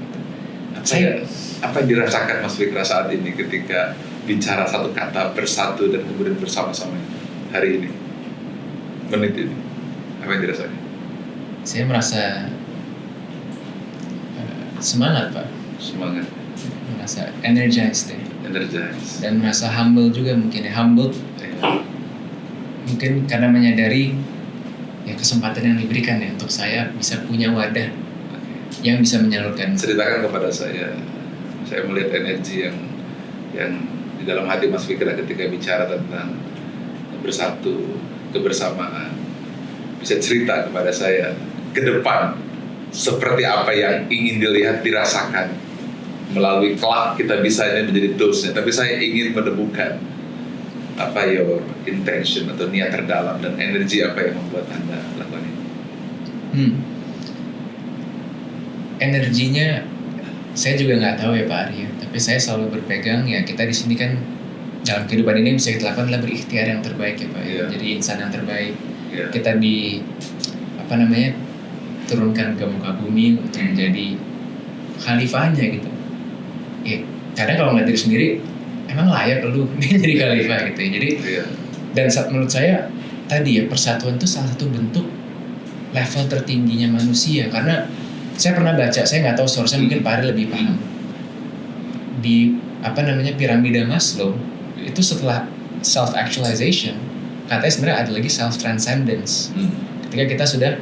Apa yang dirasakan Mas Fikra saat ini ketika bicara satu kata bersatu dan kemudian bersama-sama hari ini, menit ini, apa yang dirasakan? Saya merasa semangat Pak, Semangat, merasa energized deh. energize. Dan merasa humble juga mungkin ya, humble mungkin karena menyadari ya kesempatan yang diberikan ya untuk saya bisa punya wadah yang bisa menyalurkan. Ceritakan kepada saya melihat energi yang di dalam hati Mas Fikra ketika bicara tentang bersatu, kebersamaan. Bisa cerita kepada saya ke depan seperti apa yang ingin dilihat, dirasakan melalui kelak kita bisa ini menjadi toolsnya. Tapi saya ingin menemukan apa your intention atau niat terdalam dan energi apa yang membuat Anda lakukan ini. Energinya saya juga nggak tahu ya Pak Arya, tapi saya selalu berpegang ya kita di sini kan dalam kehidupan ini bisa kita lakukan adalah berikhtiar yang terbaik ya Pak. Yeah. Jadi insan yang terbaik. Yeah. Kita turunkan ke muka bumi untuk menjadi khalifahnya gitu. Ya, kadang kalau ngeliat diri sendiri emang layak lu jadi khalifah gitu ya. Jadi dan menurut saya tadi ya persatuan itu salah satu bentuk level tertingginya manusia, karena saya pernah baca, saya nggak tahu source-nya, mungkin Pak Ari lebih paham. Di piramida Maslow itu setelah self actualization katanya sebenarnya ada lagi self transcendence. Ketika kita sudah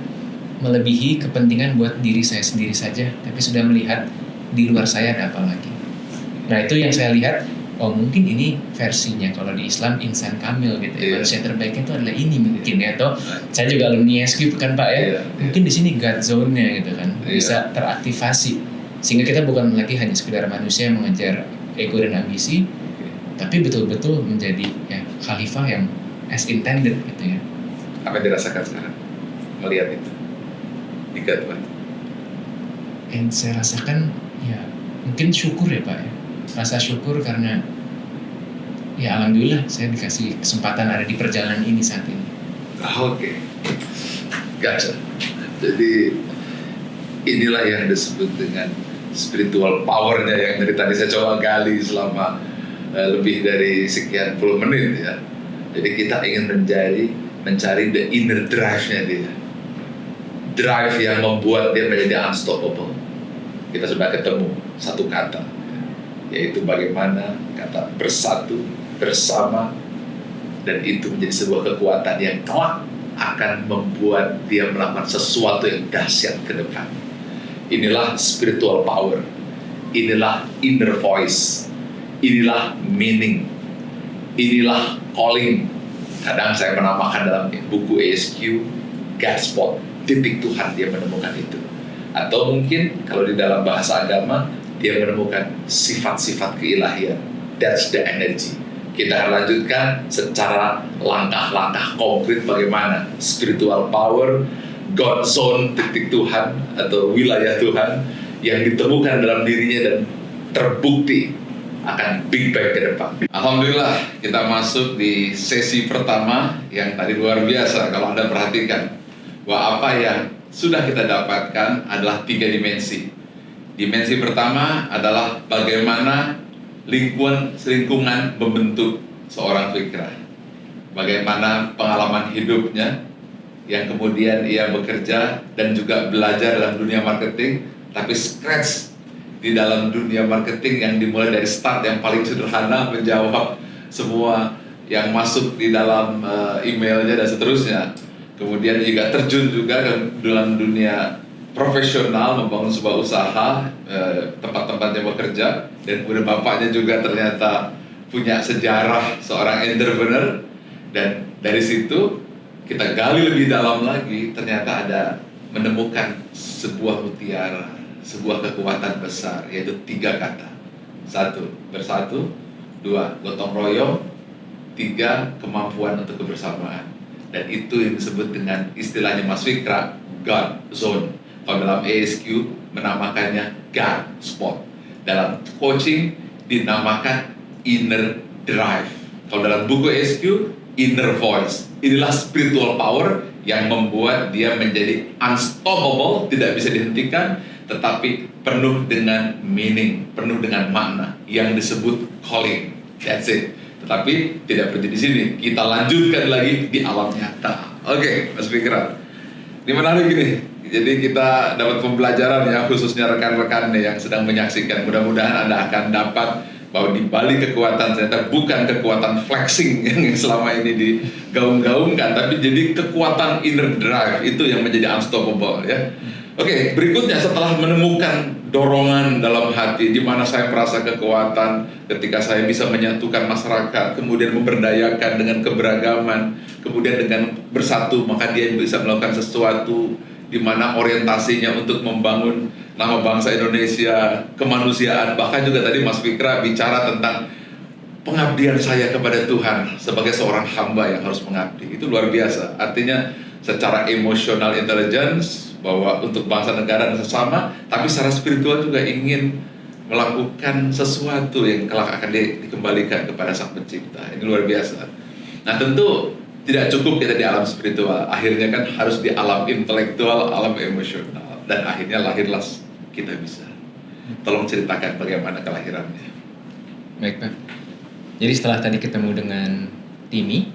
melebihi kepentingan buat diri saya sendiri saja, tapi sudah melihat di luar saya ada apa lagi. Nah itu yang saya lihat, oh mungkin ini versinya kalau di Islam insan kamil gitu ya. Manusia terbaiknya itu adalah ini mungkin ya. Atau saya juga alumni SQ kan Pak ya. Mungkin di sini God zone-nya gitu kan bisa teraktivasi sehingga kita bukan lagi hanya sekedar manusia yang mengejar ego dan ambisi, tapi betul-betul menjadi ya khalifah yang as intended gitu ya. Apa yang dirasakan sekarang melihat itu di God One? Yang saya rasakan ya mungkin syukur ya Pak ya. Rasa syukur karena ya alhamdulillah saya dikasih kesempatan ada di perjalanan ini saat ini. Oke. Gotcha. Jadi inilah yang disebut dengan spiritual power-nya yang dari tadi saya coba gali selama lebih dari sekian puluh menit ya. Jadi kita ingin mencari the inner drive-nya dia. Drive yang membuat dia menjadi unstoppable. Kita sudah ketemu satu kata, yaitu bagaimana kata bersatu, bersama, dan itu menjadi sebuah kekuatan yang kelak akan membuat dia melakukan sesuatu yang dahsyat ke depan. Inilah spiritual power, inilah inner voice, inilah meaning, inilah calling. Kadang saya menamakan dalam buku ASQ God spot, titik Tuhan, dia menemukan itu. Atau mungkin kalau di dalam bahasa agama dia menemukan sifat-sifat keilahian. That's the energy. Kita akan lanjutkan secara langkah-langkah konkret bagaimana spiritual power, God zone, titik Tuhan atau wilayah Tuhan yang ditemukan dalam dirinya dan terbukti akan Big Bang ke depan. Alhamdulillah kita masuk di sesi pertama yang tadi luar biasa. Kalau Anda perhatikan bahwa apa yang sudah kita dapatkan adalah 3 dimensi. Dimensi pertama adalah bagaimana lingkungan membentuk seorang Fikra. Bagaimana pengalaman hidupnya yang kemudian ia bekerja dan juga belajar dalam dunia marketing, tapi scratch di dalam dunia marketing yang dimulai dari start yang paling sederhana, menjawab semua yang masuk di dalam emailnya dan seterusnya. Kemudian juga terjun juga dalam dunia profesional, membangun sebuah usaha, tempat-tempatnya bekerja, dan kemudian bapaknya juga ternyata punya sejarah seorang entrepreneur, dan dari situ kita gali lebih dalam lagi, ternyata ada menemukan sebuah mutiara, sebuah kekuatan besar, yaitu 3 kata. 1, bersatu. 2, gotong royong. 3, kemampuan untuk kebersamaan. Dan itu yang disebut dengan istilahnya Mas Fikra, God Zone. Kalau dalam ASQ menamakannya God Spot. Dalam coaching dinamakan Inner Drive. Kalau dalam buku ASQ, Inner Voice. Inilah spiritual power yang membuat dia menjadi unstoppable, tidak bisa dihentikan, tetapi penuh dengan meaning, penuh dengan makna yang disebut calling. That's it. Tetapi tidak berhenti di sini. Kita lanjutkan lagi di alam nyata. Oke, Mas Fikran. Ini menarik ini. Jadi kita dapat pembelajaran ya, khususnya rekan-rekan yang sedang menyaksikan. Mudah-mudahan Anda akan dapat bahwa di balik kekuatan ternyata bukan kekuatan flexing yang selama ini digaung-gaungkan, tapi jadi kekuatan inner drive itu yang menjadi unstoppable ya. Oke, berikutnya setelah menemukan dorongan dalam hati di mana saya merasa kekuatan ketika saya bisa menyatukan masyarakat, kemudian memberdayakan dengan keberagaman, kemudian dengan bersatu maka dia bisa melakukan sesuatu di mana orientasinya untuk membangun nama bangsa Indonesia, kemanusiaan, bahkan juga tadi Mas Fikra bicara tentang pengabdian saya kepada Tuhan sebagai seorang hamba yang harus mengabdi. Itu luar biasa. Artinya secara emotional intelligence bahwa untuk bangsa negara dan sesama, tapi secara spiritual juga ingin melakukan sesuatu yang kelak akan dikembalikan kepada Sang Pencipta. Ini luar biasa. Nah, tentu tidak cukup kita di alam spiritual, akhirnya kan harus di alam intelektual, alam emosional, dan akhirnya lahirlah kita bisa. Tolong ceritakan bagaimana kelahirannya. Baik Pak. Jadi setelah tadi ketemu dengan Timi,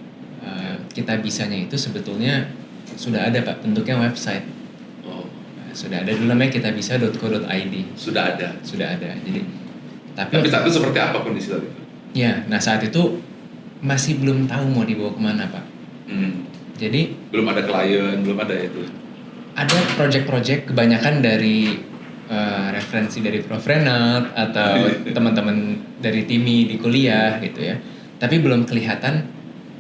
kita bisanya itu sebetulnya sudah ada Pak, bentuknya website. Oh. Sudah ada, dulu namanya kitabisa.co.id. Sudah ada. Jadi tapi saat itu seperti apa kondisi saat itu? Ya, nah saat itu masih belum tahu mau dibawa kemana Pak. Jadi belum ada klien, belum ada itu. Ada project-project kebanyakan dari referensi dari Prof. Renald atau teman-teman dari Timi di kuliah gitu ya. Tapi belum kelihatan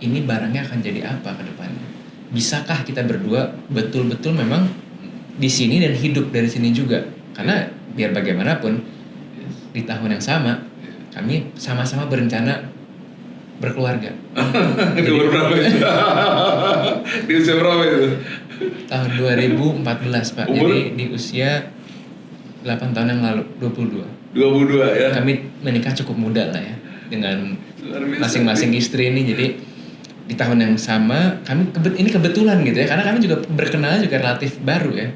ini barangnya akan jadi apa ke depannya. Bisakah kita berdua betul-betul memang di sini dan hidup dari sini juga? Karena biar bagaimanapun di tahun yang sama kami sama-sama berencana berkeluarga. Itu berapa itu? Di usia berapa itu? Tahun 2014 Pak. Umur? Jadi di usia 8 tahun yang lalu, 22. 22 ya. Kami menikah cukup muda lah ya, dengan masing-masing istri ini. Jadi di tahun yang sama kami ini kebetulan gitu ya, karena kami juga berkenalan juga relatif baru ya.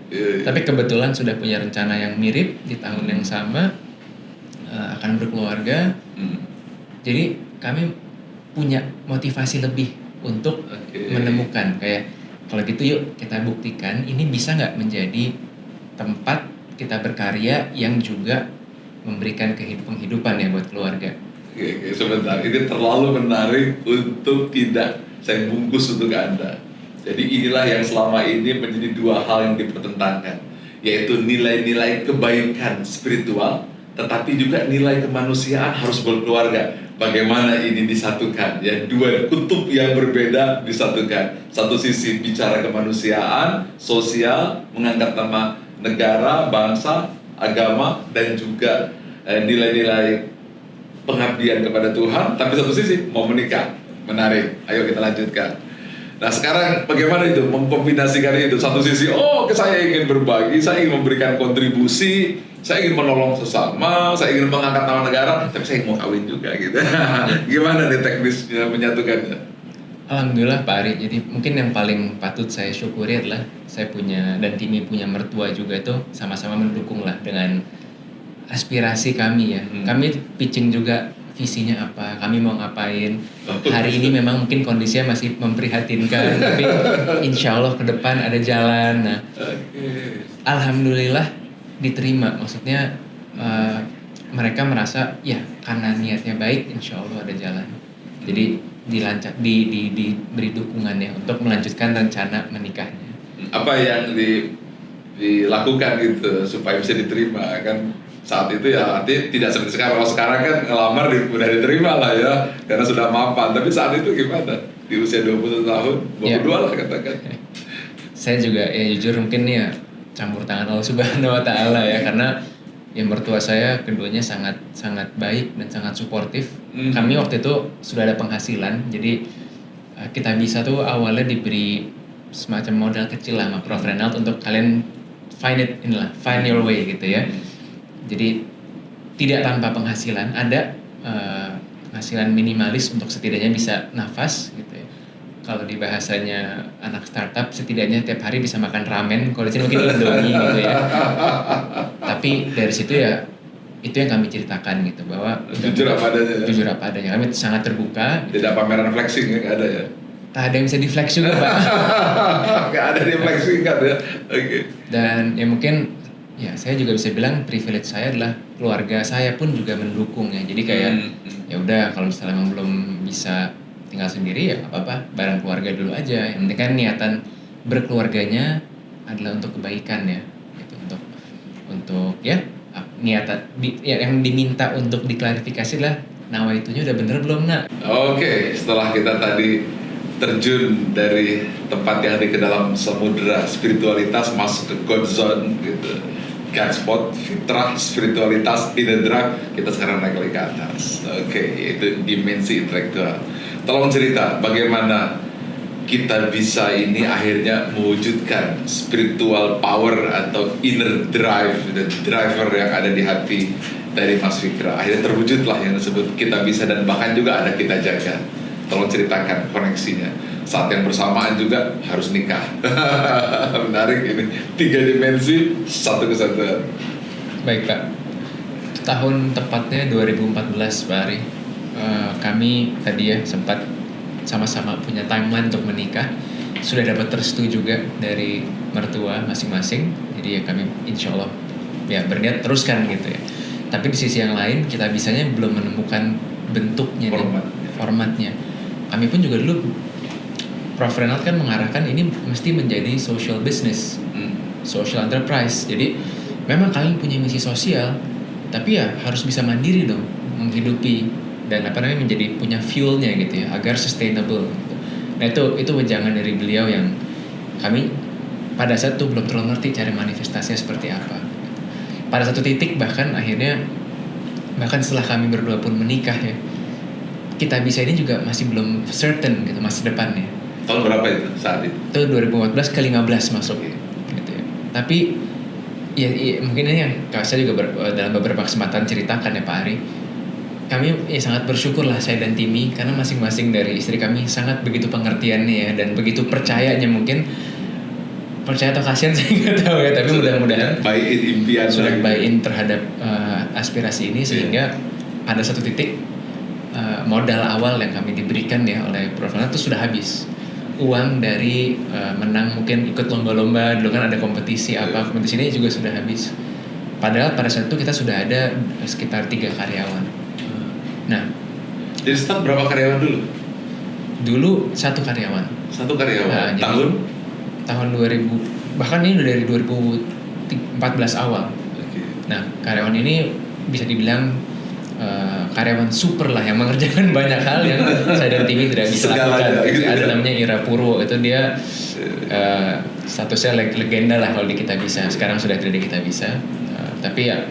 Tapi kebetulan sudah punya rencana yang mirip di tahun yang sama, akan berkeluarga. Jadi kami punya motivasi lebih untuk menemukan kayak kalau gitu yuk kita buktikan ini bisa nggak menjadi tempat kita berkarya yang juga memberikan penghidupan ya buat keluarga. Oke, sebentar, ini terlalu menarik untuk tidak saya bungkus untuk Anda. Jadi inilah yang selama ini menjadi dua hal yang dipertentangkan, yaitu nilai-nilai kebaikan spiritual, tetapi juga nilai kemanusiaan harus berkeluarga. Bagaimana ini disatukan? Ya, dua kutub yang berbeda disatukan. Satu sisi bicara kemanusiaan, sosial, mengangkat nama negara, bangsa, agama, dan juga nilai-nilai pengabdian kepada Tuhan. Tapi satu sisi mau menikah. Menarik. Ayo kita lanjutkan. Nah sekarang bagaimana itu mengkombinasikan itu? Satu sisi, saya ingin berbagi, saya ingin memberikan kontribusi, saya ingin menolong sesama, saya ingin mengangkat nama negara, tapi saya mau kawin juga gitu. Gimana nih teknisnya menyatukannya? Alhamdulillah Pak Ari, jadi mungkin yang paling patut saya syukuri adalah saya punya dan Timi punya mertua juga itu sama-sama mendukung lah dengan aspirasi kami ya. Kami pitching juga visinya apa, kami mau ngapain. Hari ini memang mungkin kondisinya masih memprihatinkan, tapi insya Allah ke depan ada jalan. Nah, alhamdulillah diterima. Maksudnya mereka merasa ya karena niatnya baik, insya Allah ada jalan. Jadi diberi dukungan ya untuk melanjutkan rencana menikahnya. Apa yang dilakukan gitu supaya bisa diterima kan? Saat itu ya artinya tidak seperti sekarang. Kalau sekarang kan ngelamar udah diterima lah ya karena sudah mapan. Tapi saat itu gimana? Di usia 20 tahun, 22 lah katakan. Saya juga ya jujur mungkin ya campur tangan Allah Subhanahu wa taala ya, karena ya mertua saya keduanya sangat baik dan sangat suportif. Kami waktu itu sudah ada penghasilan. Jadi kita bisa tuh awalnya diberi semacam modal kecil lah sama Prof. Renald untuk kalian find your way gitu ya. Jadi tidak tanpa penghasilan, ada penghasilan minimalis untuk setidaknya bisa nafas gitu ya. Kalau di bahasanya anak startup setidaknya tiap hari bisa makan ramen, kalau di sini mungkin Indomie gitu ya. Tapi dari situ ya itu yang kami ceritakan gitu, bahwa Jujur apa adanya ya? jujur apa adanya. Kami sangat terbuka. Tidak pameran flexing ya, nggak ada ya? Tak ada yang bisa di flex juga Pak. Nggak ada di flexing kan ya? Oke. Dan ya mungkin ya saya juga bisa bilang privilege saya adalah keluarga saya pun juga mendukung ya. Jadi kayak ya udah kalau misalnya memang belum bisa tinggal sendiri ya nggak apa-apa, bareng keluarga dulu aja. Yang penting kan niatan berkeluarganya adalah untuk kebaikan ya, gitu, untuk ya niatan yang diminta untuk diklarifikasi lah, nawaitunya udah bener belum nak? Oke, setelah kita tadi terjun dari tempat yang ada ke dalam samudera spiritualitas masuk ke God zone gitu, God spot, fitrah, spiritualitas, inner drive, kita sekarang naik lagi ke atas. Oke, yaitu dimensi intelektual. Tolong cerita bagaimana kita bisa ini akhirnya mewujudkan spiritual power atau inner drive, the driver yang ada di hati dari Mas Fikra. Akhirnya terwujudlah yang disebut kita bisa, dan bahkan juga ada kita jaga. Tolong ceritakan koneksinya. Saat yang bersamaan juga harus nikah. Menarik ini, 3 dimensi, satu kesatuan. Baik Pak, tahun tepatnya 2014 Pak Ari, kami tadi ya sempat sama-sama punya timeline untuk menikah. Sudah dapat restu juga dari mertua masing-masing. Jadi ya kami insya Allah ya berniat teruskan gitu ya. Tapi di sisi yang lain kita bisanya belum menemukan bentuknya dan formatnya. Kami pun juga dulu Prof. Renald kan mengarahkan ini mesti menjadi social business, social enterprise. Jadi memang kalian punya misi sosial, tapi ya harus bisa mandiri dong, menghidupi dan menjadi punya fuelnya gitu ya, agar sustainable gitu. Nah itu wejangan dari beliau yang kami pada saat itu belum terlalu ngerti cara manifestasinya seperti apa. Pada satu titik bahkan setelah kami berdua pun menikah ya, kita bisa ini juga masih belum certain gitu masa depannya. Tahun berapa itu saat itu? Itu 2014 ke 15 masuk gitu ya. Tapi ya mungkin ini yang saya juga dalam beberapa kesempatan ceritakan ya Pak Ari. Kami ya sangat bersyukur lah saya dan Timi, karena masing-masing dari istri kami sangat begitu pengertiannya ya, dan begitu percayanya, mungkin percaya atau kasihan saya nggak tahu ya, tapi mudah-mudahan buy-in impian sudah buy-in terhadap aspirasi ini, sehingga ada satu titik modal awal yang kami diberikan ya oleh Prof. Renald itu sudah habis. Uang dari menang mungkin ikut lomba-lomba, dulu kan ada kompetisi kompetisi ini juga sudah habis. Padahal pada saat itu kita sudah ada sekitar 3 karyawan. Nah, jadi start berapa karyawan dulu? Dulu 1 karyawan. 1 karyawan. Tahun 2000, bahkan ini udah dari 2014 awal. Okay. Nah, karyawan ini bisa dibilang karyawan super lah, yang mengerjakan banyak hal yang saya dan Timi tidak bisa lakukan. Ada namanya Ira Purwo, itu dia statusnya legenda lah kalau di Kita Bisa. Sekarang sudah tidak di Kita Bisa, tapi ya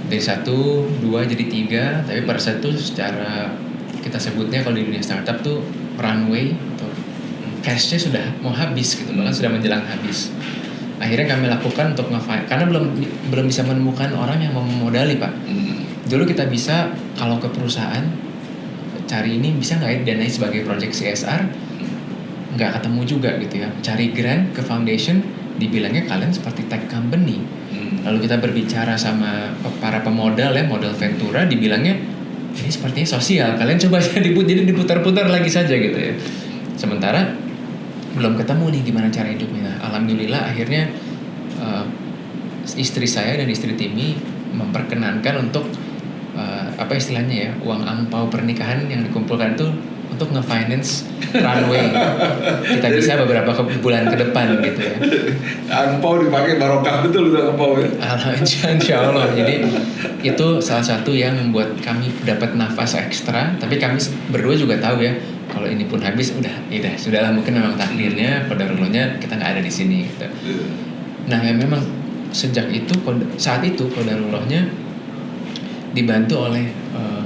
dari 1, 2 jadi 3. Tapi pada saat itu secara kita sebutnya kalau di dunia startup tuh runway atau cashnya sudah mau habis gitu, bahkan sudah menjelang habis. Akhirnya kami lakukan untuk karena belum bisa menemukan orang yang mau memodali Pak. Dulu Kita Bisa kalau ke perusahaan cari ini bisa nggak ya danai sebagai project CSR, nggak ketemu juga gitu ya. Cari grant ke foundation, dibilangnya kalian seperti tech company. Lalu kita berbicara sama para pemodal ya, modal Ventura, dibilangnya ini sepertinya sosial, kalian coba jadi diputar-putar lagi saja gitu ya. Sementara belum ketemu nih gimana cara hidupnya. Alhamdulillah akhirnya istri saya dan istri Timi memperkenankan untuk apa istilahnya ya, uang angpau pernikahan yang dikumpulkan itu untuk nge-finance runway Kita Bisa beberapa bulan ke depan gitu ya. Angpau dipakai barokah betul itu angpau ya. Insya Allah. Jadi itu salah satu yang membuat kami dapat nafas ekstra. Tapi kami berdua juga tahu ya, kalau ini pun habis sudahlah, mungkin memang takdirnya, qadarullohnya kita nggak ada di sini gitu. Nah ya memang sejak itu saat itu qadarullohnya dibantu oleh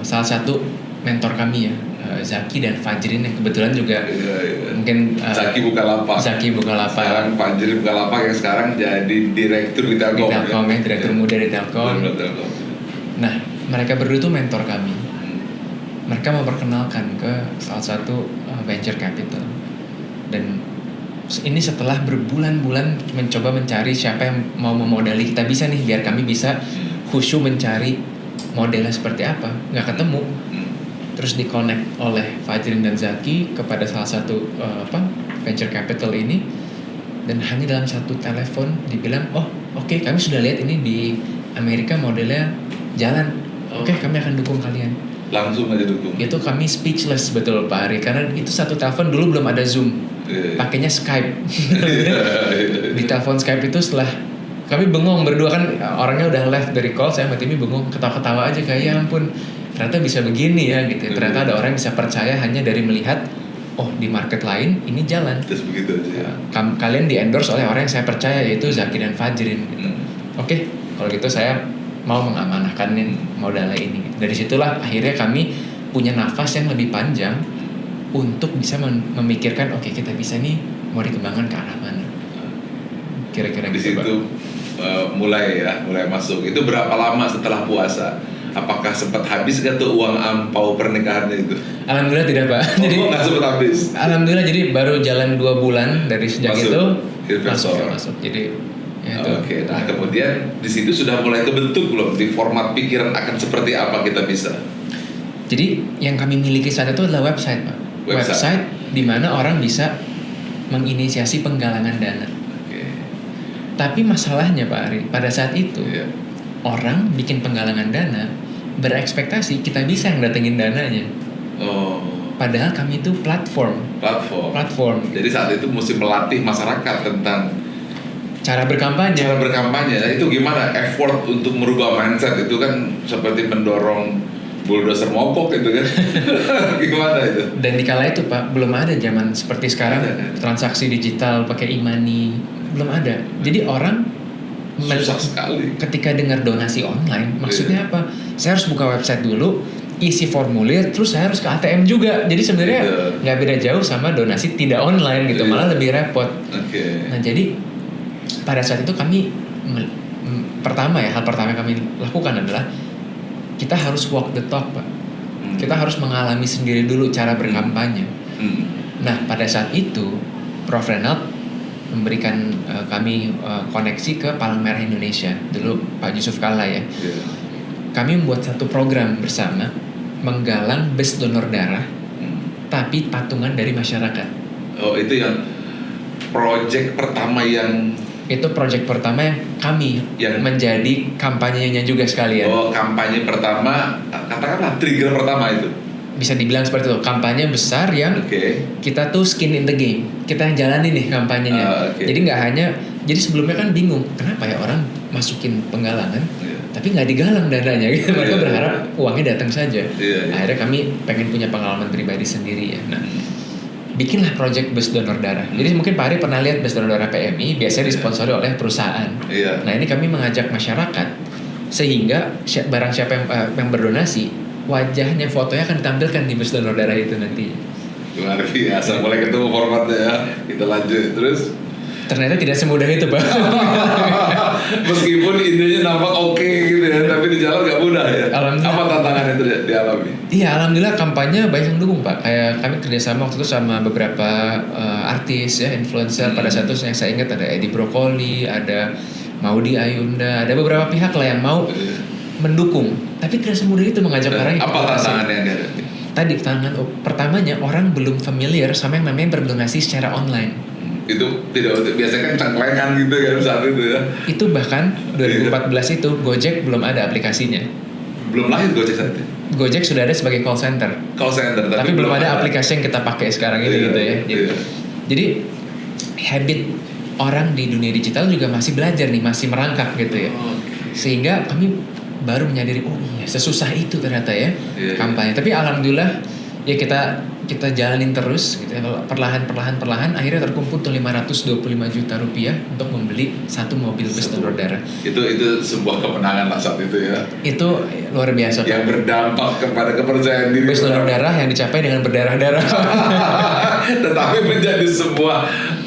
salah satu mentor kami ya, Zaki dan Fajrin, yang kebetulan juga mungkin Zaki Bukalapak. Sekarang Fajrin Bukalapak yang sekarang jadi direktur di Telkom ya, direktur muda di Telkom. Nah, mereka berdua itu mentor kami. Mereka memperkenalkan ke salah satu venture capital, dan ini setelah berbulan-bulan mencoba mencari siapa yang mau memodali Kita Bisa nih, biar kami bisa khusyuk mencari modelnya seperti apa, nggak ketemu. Terus di-connect oleh Fajrin dan Zaki kepada salah satu venture capital ini, dan hanya dalam satu telepon dibilang, oke, kami sudah lihat ini di Amerika modelnya jalan, oke, kami akan dukung kalian. Langsung aja dukung. Itu kami speechless betul Pak Ari, karena itu satu telepon, dulu belum ada Zoom, pakainya Skype. Di telepon Skype itu setelah kami bengong berdua, kan orangnya udah left dari call, saya sama Timmy bengong, ketawa-ketawa aja kayak ya ampun, ternyata bisa begini ya gitu. Ternyata ada orang yang bisa percaya hanya dari melihat, di market lain ini jalan. Terus begitu aja. Kalian di endorse oleh orang yang saya percaya, yaitu Zaki dan Fajrin. Gitu. Oke, kalau gitu saya mau mengamanahkan modalnya ini. Dari situlah akhirnya kami punya nafas yang lebih panjang untuk bisa memikirkan, oke, kita bisa nih mau dikembangkan ke arah mana. Kira-kira di gitu, situ mulai masuk. Itu berapa lama setelah puasa? Apakah sempat habis gak tuh uang ampau pernikahannya itu? Alhamdulillah tidak Pak. Jadi nggak sempat habis. Alhamdulillah, jadi baru jalan 2 bulan dari sejak masuk, itu masuk. Jadi ya itu. Oke. Nah kemudian di situ sudah mulai kebentuk belum di format pikiran akan seperti apa kita bisa? Jadi yang kami miliki saat itu adalah website Pak. Website di mana orang bisa menginisiasi penggalangan dana. Tapi masalahnya Pak Ari, pada saat itu orang bikin penggalangan dana berekspektasi kita bisa yang datengin dananya. Padahal kami itu platform. Jadi saat itu mesti melatih masyarakat tentang cara berkampanye. Nah, itu gimana effort untuk merubah mindset itu kan seperti mendorong bulldozer mogok gitu kan. Gimana itu? Dan di kala itu Pak, belum ada zaman seperti sekarang transaksi digital pakai e-money, belum ada. Jadi orang susah sekali ketika dengar donasi online, maksudnya apa? Saya harus buka website dulu, isi formulir, terus saya harus ke ATM juga. Jadi sebenarnya nggak beda jauh sama donasi tidak online gitu, malah lebih repot. Nah jadi pada saat itu kami hal pertama yang kami lakukan adalah kita harus walk the talk Pak. Kita harus mengalami sendiri dulu cara berkampanye. Nah pada saat itu Prof. Renald memberikan kami koneksi ke Palang Merah Indonesia, dulu Pak Yusuf Kalla ya. Kami membuat satu program bersama menggalang bus donor darah, tapi patungan dari masyarakat. Itu yang project pertama yang kami menjadi kampanyenya juga sekalian. Kampanye pertama, katakanlah trigger pertama itu. Bisa dibilang seperti itu, kampanye besar yang kita tuh skin in the game, kita yang jalanin nih kampanyenya. Jadi nggak hanya, jadi sebelumnya kan bingung kenapa ya orang masukin penggalangan tapi nggak digalang dananya gitu. Mereka berharap uangnya datang saja. Akhirnya kami pengen punya pengalaman pribadi sendiri ya. Nah bikinlah project bus donor darah. Jadi mungkin Pak Ari pernah lihat bus donor darah PMI biasanya disponsori oleh perusahaan. Nah ini kami mengajak masyarakat sehingga barang siapa yang berdonasi, wajahnya, fotonya akan ditampilkan di bus donor darah itu nanti. Luar biasa, mulai ketemu formatnya ya. Kita lanjut terus. Ternyata tidak semudah itu Pak. Meskipun idenya nampak oke gitu ya, tapi di jalan gak mudah ya. Apa tantangan yang dialami? Iya, alhamdulillah kampanye banyak yang dukung Pak. Kayak kami kerjasama waktu itu sama beberapa artis ya, influencer. Pada saat itu yang saya ingat ada Edi Brokoli, ada Maudy Ayunda, ada beberapa pihak lah yang mau mendukung. Tapi tidak semudah itu mengajak orang. Apa tantangan yang dihadapi? Tadi tantangan pertamanya orang belum familiar sama yang namanya berdonasi secara online. Itu tidak biasanya kan cengklengan gitu kan saat itu ya. Itu bahkan 2014 itu Gojek belum ada aplikasinya. Belum lahir Gojek saat itu. Gojek sudah ada sebagai call center. Tapi belum ada aplikasi yang kita pakai sekarang ini gitu ya. Jadi habit orang di dunia digital juga masih belajar nih, masih merangkak gitu ya. Sehingga kami baru menyadari sesusah itu ternyata ya kampanye. Tapi alhamdulillah ya kita jalanin terus gitu ya. Perlahan akhirnya terkumpul tuh 525 juta rupiah untuk membeli satu mobil bus donor darah. Itu sebuah kemenangan lah saat itu ya. Itu luar biasa yang berdampak kepada kepercayaan diri. Bus donor darah yang dicapai dengan berdarah-darah. Tetapi menjadi sebuah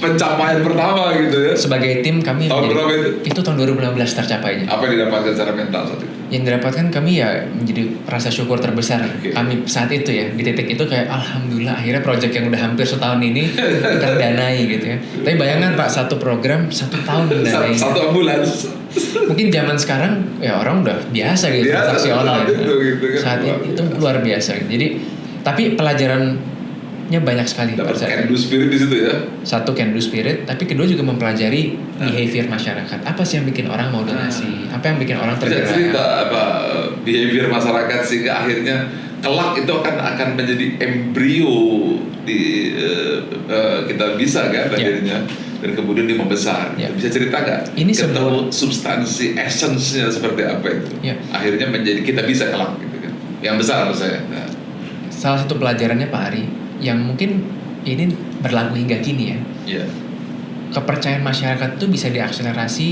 pencapaian pertama gitu ya. Sebagai tim kami Tahun menjadi- berapa itu? Itu tahun 2016 tercapainya. Apa yang didapatkan secara mental saat itu? Yang didapatkan kami ya menjadi rasa syukur terbesar Oke. kami saat itu ya, di titik itu kayak alhamdulillah akhirnya proyek yang udah hampir setahun ini terdanai gitu ya. Tapi bayangkan Pak, satu program 1 tahun mendanai. Satu ambulans. Mungkin zaman sekarang ya orang udah biasa gitu Biasa, transaksi saat online. itu gitu kan. Saat Luar itu biasa. luar biasa gitu. Jadi tapi pelajarannya banyak sekali Dapat pada saat can itu. do spirit di situ ya. Satu can do spirit, tapi kedua juga mempelajari behavior masyarakat. Apa sih yang bikin orang mau donasi? Apa yang bikin orang Bisa tergerak? cerita apa behavior masyarakat sehingga akhirnya kelak itu akan menjadi embrio di kita bisa kan akhirnya, dan kemudian dia membesar. Ya. Bisa cerita nggak? Ini ketemu substansi essence-nya seperti apa itu? Ya. Akhirnya menjadi kita bisa kelak gitu kan. Yang besar menurut saya. Nah, Salah satu pelajarannya Pak Ari yang mungkin ini berlaku hingga kini ya. ya. Kepercayaan masyarakat itu bisa diakselerasi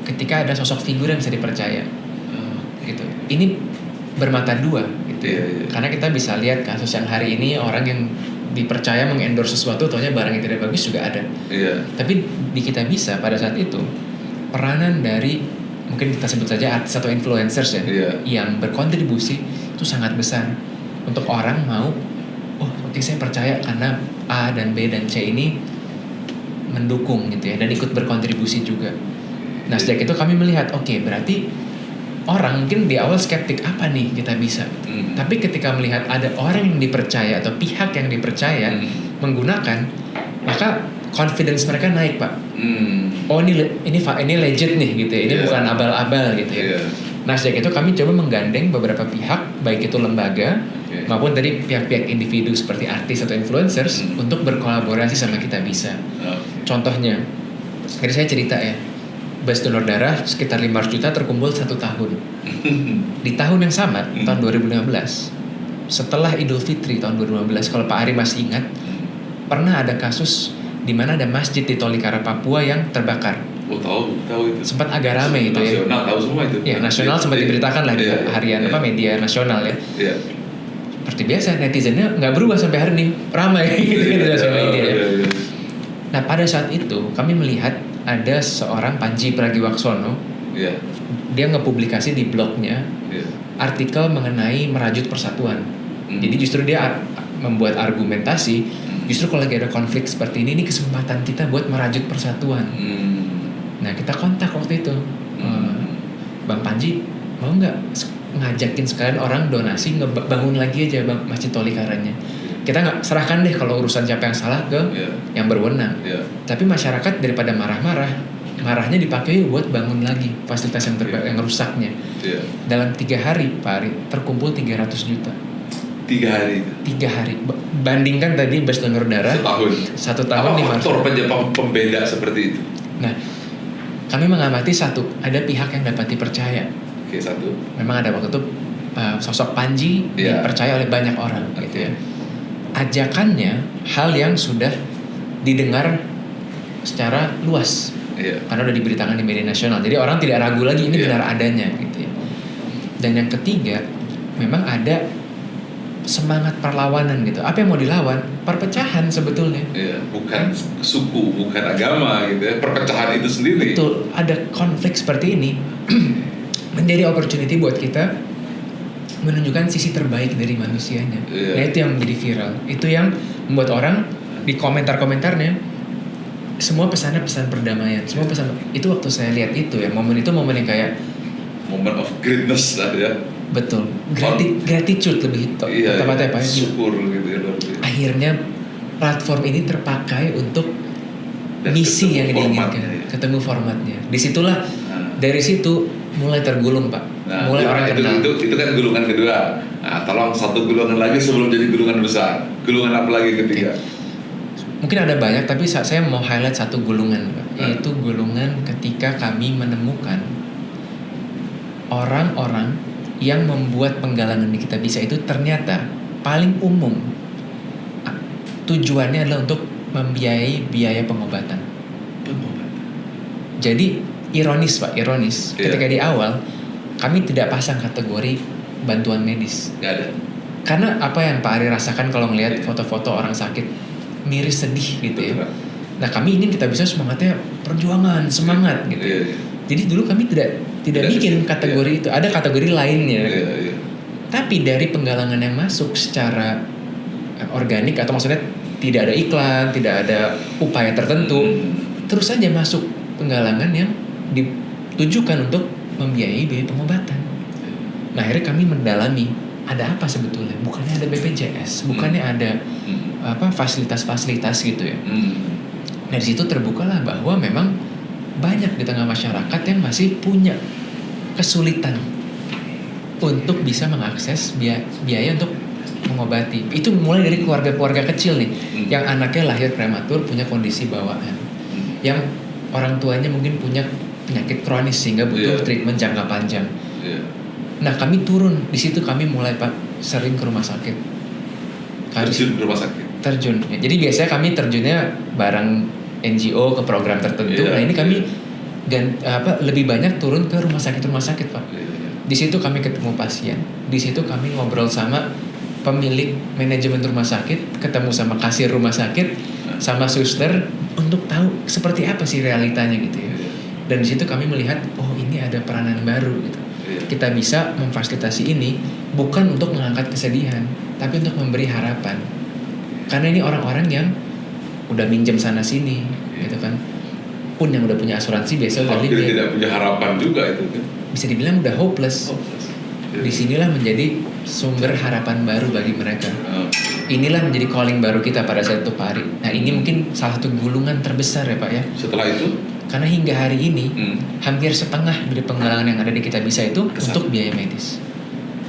ketika ada sosok figur yang bisa dipercaya. Gitu. Ini bermata dua gitu. Iya, iya. Karena kita bisa lihat kasus yang hari ini orang yang dipercaya mengendorse sesuatu taunya barang yang tidak bagus juga ada. Iya. Tapi di kita bisa pada saat itu peranan dari mungkin kita sebut saja artis atau influencers ya, Iya. yang berkontribusi itu sangat besar untuk orang mau, oh oke saya percaya karena A dan B dan C ini mendukung gitu ya, dan ikut berkontribusi juga. Nah sejak itu kami melihat oke, berarti orang mungkin di awal skeptik apa nih kita bisa, tapi ketika melihat ada orang yang dipercaya atau pihak yang dipercaya menggunakan, maka confidence mereka naik Pak. Oh ini legit nih gitu ya, ini Iya. bukan abal-abal gitu ya. Iya. Nah sejak itu kami coba menggandeng beberapa pihak, baik itu lembaga maupun tadi pihak-pihak individu seperti artis atau influencers untuk berkolaborasi sama kita bisa. Contohnya, tadi saya cerita ya, bus donor darah sekitar 500 juta terkumpul 1 tahun. Di tahun yang sama, tahun 2015, setelah Idul Fitri tahun 2015, kalau Pak Ari masih ingat, pernah ada kasus di mana ada masjid di Tolikara, Papua yang terbakar. Oh tahu itu. Sempat agak ramai itu ya. Nasional tahu semua itu. Ya, nasional sempat diberitakan lah di Iya, harian iya. apa media nasional ya. Iya. Seperti biasa netizennya nggak berubah sampai hari ini, ramai gitu di sosial media ya. Iya. Nah pada saat itu kami melihat ada seorang Panji Pragiwaksono, Iya. dia ngepublikasi di blognya Iya. artikel mengenai merajut persatuan. Jadi justru dia membuat argumentasi, justru kalau lagi ada konflik seperti ini kesempatan kita buat merajut persatuan. Nah kita kontak waktu itu, Bang Panji mau nggak ngajakin sekalian orang donasi ngebangun lagi aja Bang Masjid Tolikaranya. Kita nggak serahkan deh kalau urusan siapa yang salah ke yang berwenang. Tapi masyarakat daripada marahnya dipakai buat bangun lagi fasilitas yang rusaknya. Dalam 3 hari Pak Ari terkumpul 300 juta. 3 hari. 3 hari. Bandingkan tadi bus donor darah Setahun. 1 tahun Apa faktor pembeda seperti itu? Nah, kami mengamati ada pihak yang dapat dipercaya. Oke, satu. Memang ada waktu itu sosok Panji dipercaya oleh banyak orang, gitu ya. Ajakannya hal yang sudah didengar secara luas, karena udah diberitakan di media nasional. Jadi orang tidak ragu lagi ini benar adanya, gitu ya. Dan yang ketiga, memang ada semangat perlawanan gitu. Apa yang mau dilawan? Perpecahan sebetulnya. Bukan suku, bukan agama gitu ya. Perpecahan itu sendiri. Betul, ada konflik seperti ini menjadi opportunity buat kita menunjukkan sisi terbaik dari manusianya. Nah itu yang menjadi viral. Itu yang membuat orang di komentar-komentarnya semua pesannya pesan perdamaian. Semua pesan itu waktu saya lihat itu ya, momen itu momen yang kayak moment of greatness lah ya. Betul, gratitude lebih tepatnya Pak. Syukur gitu ya. Akhirnya platform ini terpakai untuk misi yang diinginkan, ketemu formatnya. Disitulah dari situ mulai tergulung Pak. Mulai orang kenal. Itu kan gulungan kedua. Nah, tolong satu gulungan lagi sebelum jadi gulungan besar. Gulungan apa lagi ketiga? Mungkin ada banyak, tapi saya mau highlight satu gulungan Pak. Yaitu gulungan ketika kami menemukan orang-orang yang membuat penggalangan di Kita Bisa itu ternyata paling umum tujuannya adalah untuk membiayai biaya pengobatan. Jadi ironis Pak, ketika di awal kami tidak pasang kategori bantuan medis. Nggak ada. Karena apa yang Pak Ari rasakan kalau ngelihat foto-foto orang sakit, miris sedih gitu ya. Nah kami ingin kita bisa semangatnya perjuangan, semangat gitu. Jadi dulu kami tidak bikin kategori itu, ada kategori lainnya. Tapi dari penggalangan yang masuk secara organik atau maksudnya tidak ada iklan, tidak ada upaya tertentu, terus saja masuk penggalangan yang ditujukan untuk membiayai biaya pengobatan. Nah akhirnya kami mendalami ada apa sebetulnya, bukannya ada BPJS, bukannya ada fasilitas-fasilitas gitu ya. Nah di situ terbukalah bahwa memang banyak di tengah masyarakat yang masih punya kesulitan untuk bisa mengakses biaya untuk mengobati. Itu mulai dari keluarga-keluarga kecil nih, yang anaknya lahir prematur punya kondisi bawaan, yang orang tuanya mungkin punya penyakit kronis sehingga butuh treatment jangka panjang. Nah kami turun di situ, kami mulai Pak sering ke rumah sakit. Terjun ke rumah sakit. Terjun. Ya, jadi biasanya kami terjunnya bareng NGO ke program tertentu. Nah ini kami lebih banyak turun ke rumah sakit Pak. Di situ kami ketemu pasien, di situ kami ngobrol sama pemilik manajemen rumah sakit, ketemu sama kasir rumah sakit, sama suster untuk tahu seperti apa sih realitanya gitu ya. Dan di situ kami melihat, oh ini ada peranan baru gitu. Kita bisa memfasilitasi ini bukan untuk mengangkat kesedihan, tapi untuk memberi harapan. Karena ini orang-orang yang udah minjem sana sini, gitu kan. Pun yang udah punya asuransi biasa udah tidak punya harapan juga itu kan. Bisa dibilang udah hopeless. Disinilah menjadi sumber harapan baru bagi mereka. Inilah menjadi calling baru kita pada saat itu Pak Ari. Nah ini mungkin salah satu gulungan terbesar ya Pak ya. Setelah itu? Karena hingga hari ini hampir setengah dari penggalangan yang ada di Kita Bisa itu untuk biaya medis,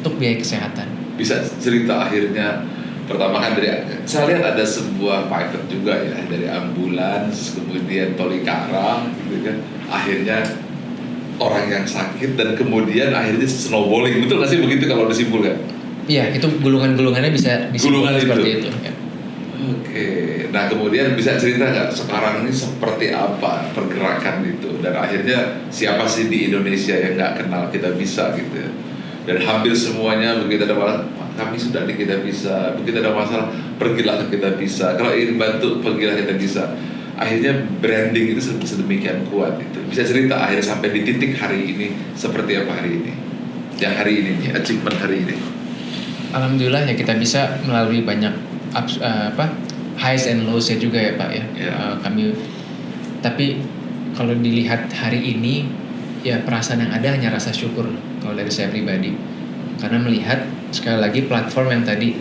untuk biaya kesehatan. Bisa cerita akhirnya, pertama kan saya lihat ada sebuah private juga ya, dari ambulans, kemudian tolikara gitu kan. Akhirnya orang yang sakit dan kemudian akhirnya snowballing, betul nggak sih begitu kalau disimpulkan? Iya, itu gulungan-gulungannya bisa disimpulkan seperti itu. Ya. Oke, nah kemudian bisa cerita nggak sekarang ini seperti apa pergerakan itu, dan akhirnya siapa sih di Indonesia yang nggak kenal Kita Bisa gitu ya? Dan hampir semuanya begitu ada masalah, kami sudah di Kita Bisa, begitu ada masalah pergilah ke Kita Bisa, kalau ingin bantu pergilah Kita Bisa. Akhirnya branding itu sedemikian kuat itu. Bisa cerita akhirnya sampai di titik hari ini seperti apa hari ini? Yang hari ini nih, achievement hari ini. Alhamdulillah ya Kita Bisa melalui banyak highs and lows ya juga ya Pak ya. Kami, tapi kalau dilihat hari ini ya perasaan yang ada hanya rasa syukur kalau dari saya pribadi. Karena melihat sekali lagi platform yang tadi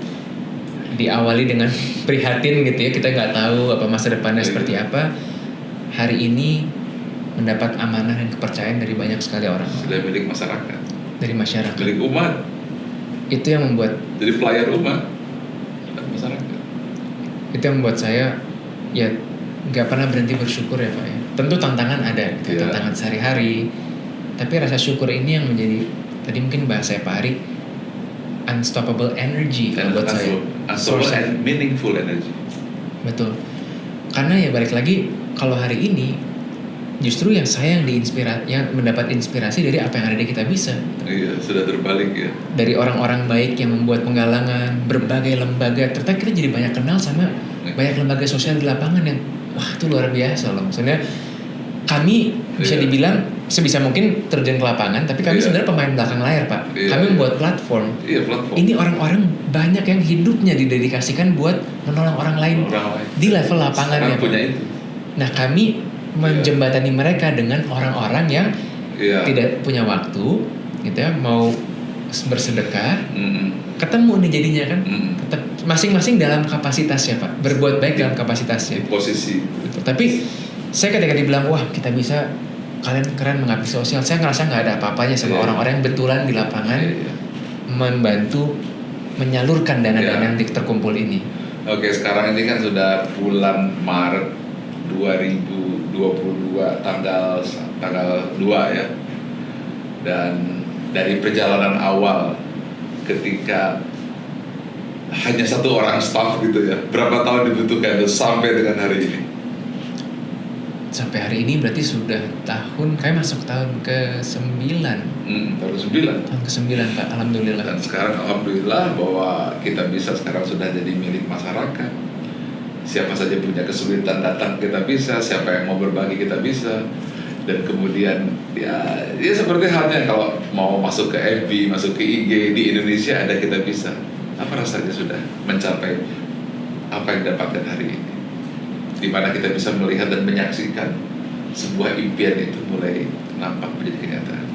diawali dengan prihatin gitu ya, kita nggak tahu apa masa depannya seperti apa, hari ini mendapat amanah dan kepercayaan dari banyak sekali orang. Sudah milik masyarakat. Dari masyarakat. Milik umat. Itu yang membuat. Jadi pelayan umat dan masyarakat. Itu yang membuat saya ya nggak pernah berhenti bersyukur ya Pak ya. Tentu tantangan ada, gitu, tantangan sehari-hari. Tapi rasa syukur ini yang menjadi tadi mungkin bahasa Pak Ari, unstoppable energy kalau buat saya. Unstoppable and meaningful energy. Betul. Karena ya balik lagi, kalau hari ini justru yang saya yang mendapat inspirasi dari apa yang ada di Kita Bisa. Iya, sudah terbalik ya. Dari orang-orang baik yang membuat penggalangan, berbagai lembaga. Ternyata kita jadi banyak kenal sama banyak lembaga sosial di lapangan yang wah itu luar biasa loh. Maksudnya kami bisa dibilang sebisa mungkin terjun ke lapangan, tapi kami sebenarnya pemain belakang layar Pak. Kami membuat platform. Platform. Ini orang-orang banyak yang hidupnya didedikasikan buat menolong orang lain di level lapangan ya Pak. Nah kami menjembatani mereka dengan orang-orang yang tidak punya waktu, gitu ya, mau bersedekah, ketemu nih jadinya kan, tetap masing-masing dalam kapasitasnya Pak, berbuat baik dalam kapasitasnya. Posisi. Tapi saya ketika dibilang wah Kita Bisa, kalian keren mengabdi sosial, saya ngerasa nggak ada apa-apanya sama orang-orang yang betulan di lapangan membantu menyalurkan dana-dana yang terkumpul ini. Oke, sekarang ini kan sudah bulan Maret 2022 tanggal 2 ya. Dan dari perjalanan awal ketika hanya satu orang staff gitu ya, berapa tahun dibutuhkan sampai dengan hari ini? Sampai hari ini berarti sudah kayak masuk tahun ke-9. Tahun ke-9. Tahun ke-9 Pak, alhamdulillah. Dan sekarang alhamdulillah bahwa Kita Bisa sekarang sudah jadi milik masyarakat. siapa saja punya kesulitan datang kita bisa, siapa yang mau berbagi kita bisa. Dan kemudian ya seperti halnya kalau mau masuk ke FB, masuk ke IG di Indonesia ada kita bisa. Apa rasanya sudah mencapai apa yang didapatkan hari ini? Di mana kita bisa melihat dan menyaksikan sebuah impian itu mulai nampak menjadi kenyataan.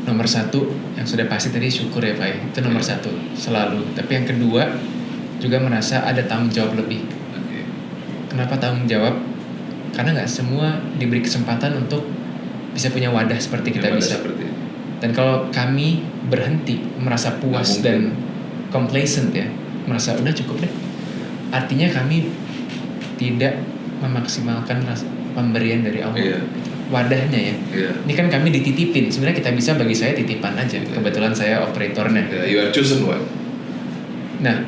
Nomor satu yang sudah pasti tadi syukur ya Pak, itu nomor satu selalu. Tapi yang kedua juga merasa ada tanggung jawab lebih. Okay. Kenapa tanggung jawab? Karena nggak semua diberi kesempatan untuk bisa punya wadah seperti kita bisa. Dan kalau kami berhenti merasa puas dan complacent ya, merasa udah cukup deh, artinya kami tidak memaksimalkan pemberian dari Allah. Wadahnya ya. Ini kan kami dititipin. Sebenarnya kita bisa, bagi saya titipan aja. Kebetulan saya operatornya. You are chosen one. Nah,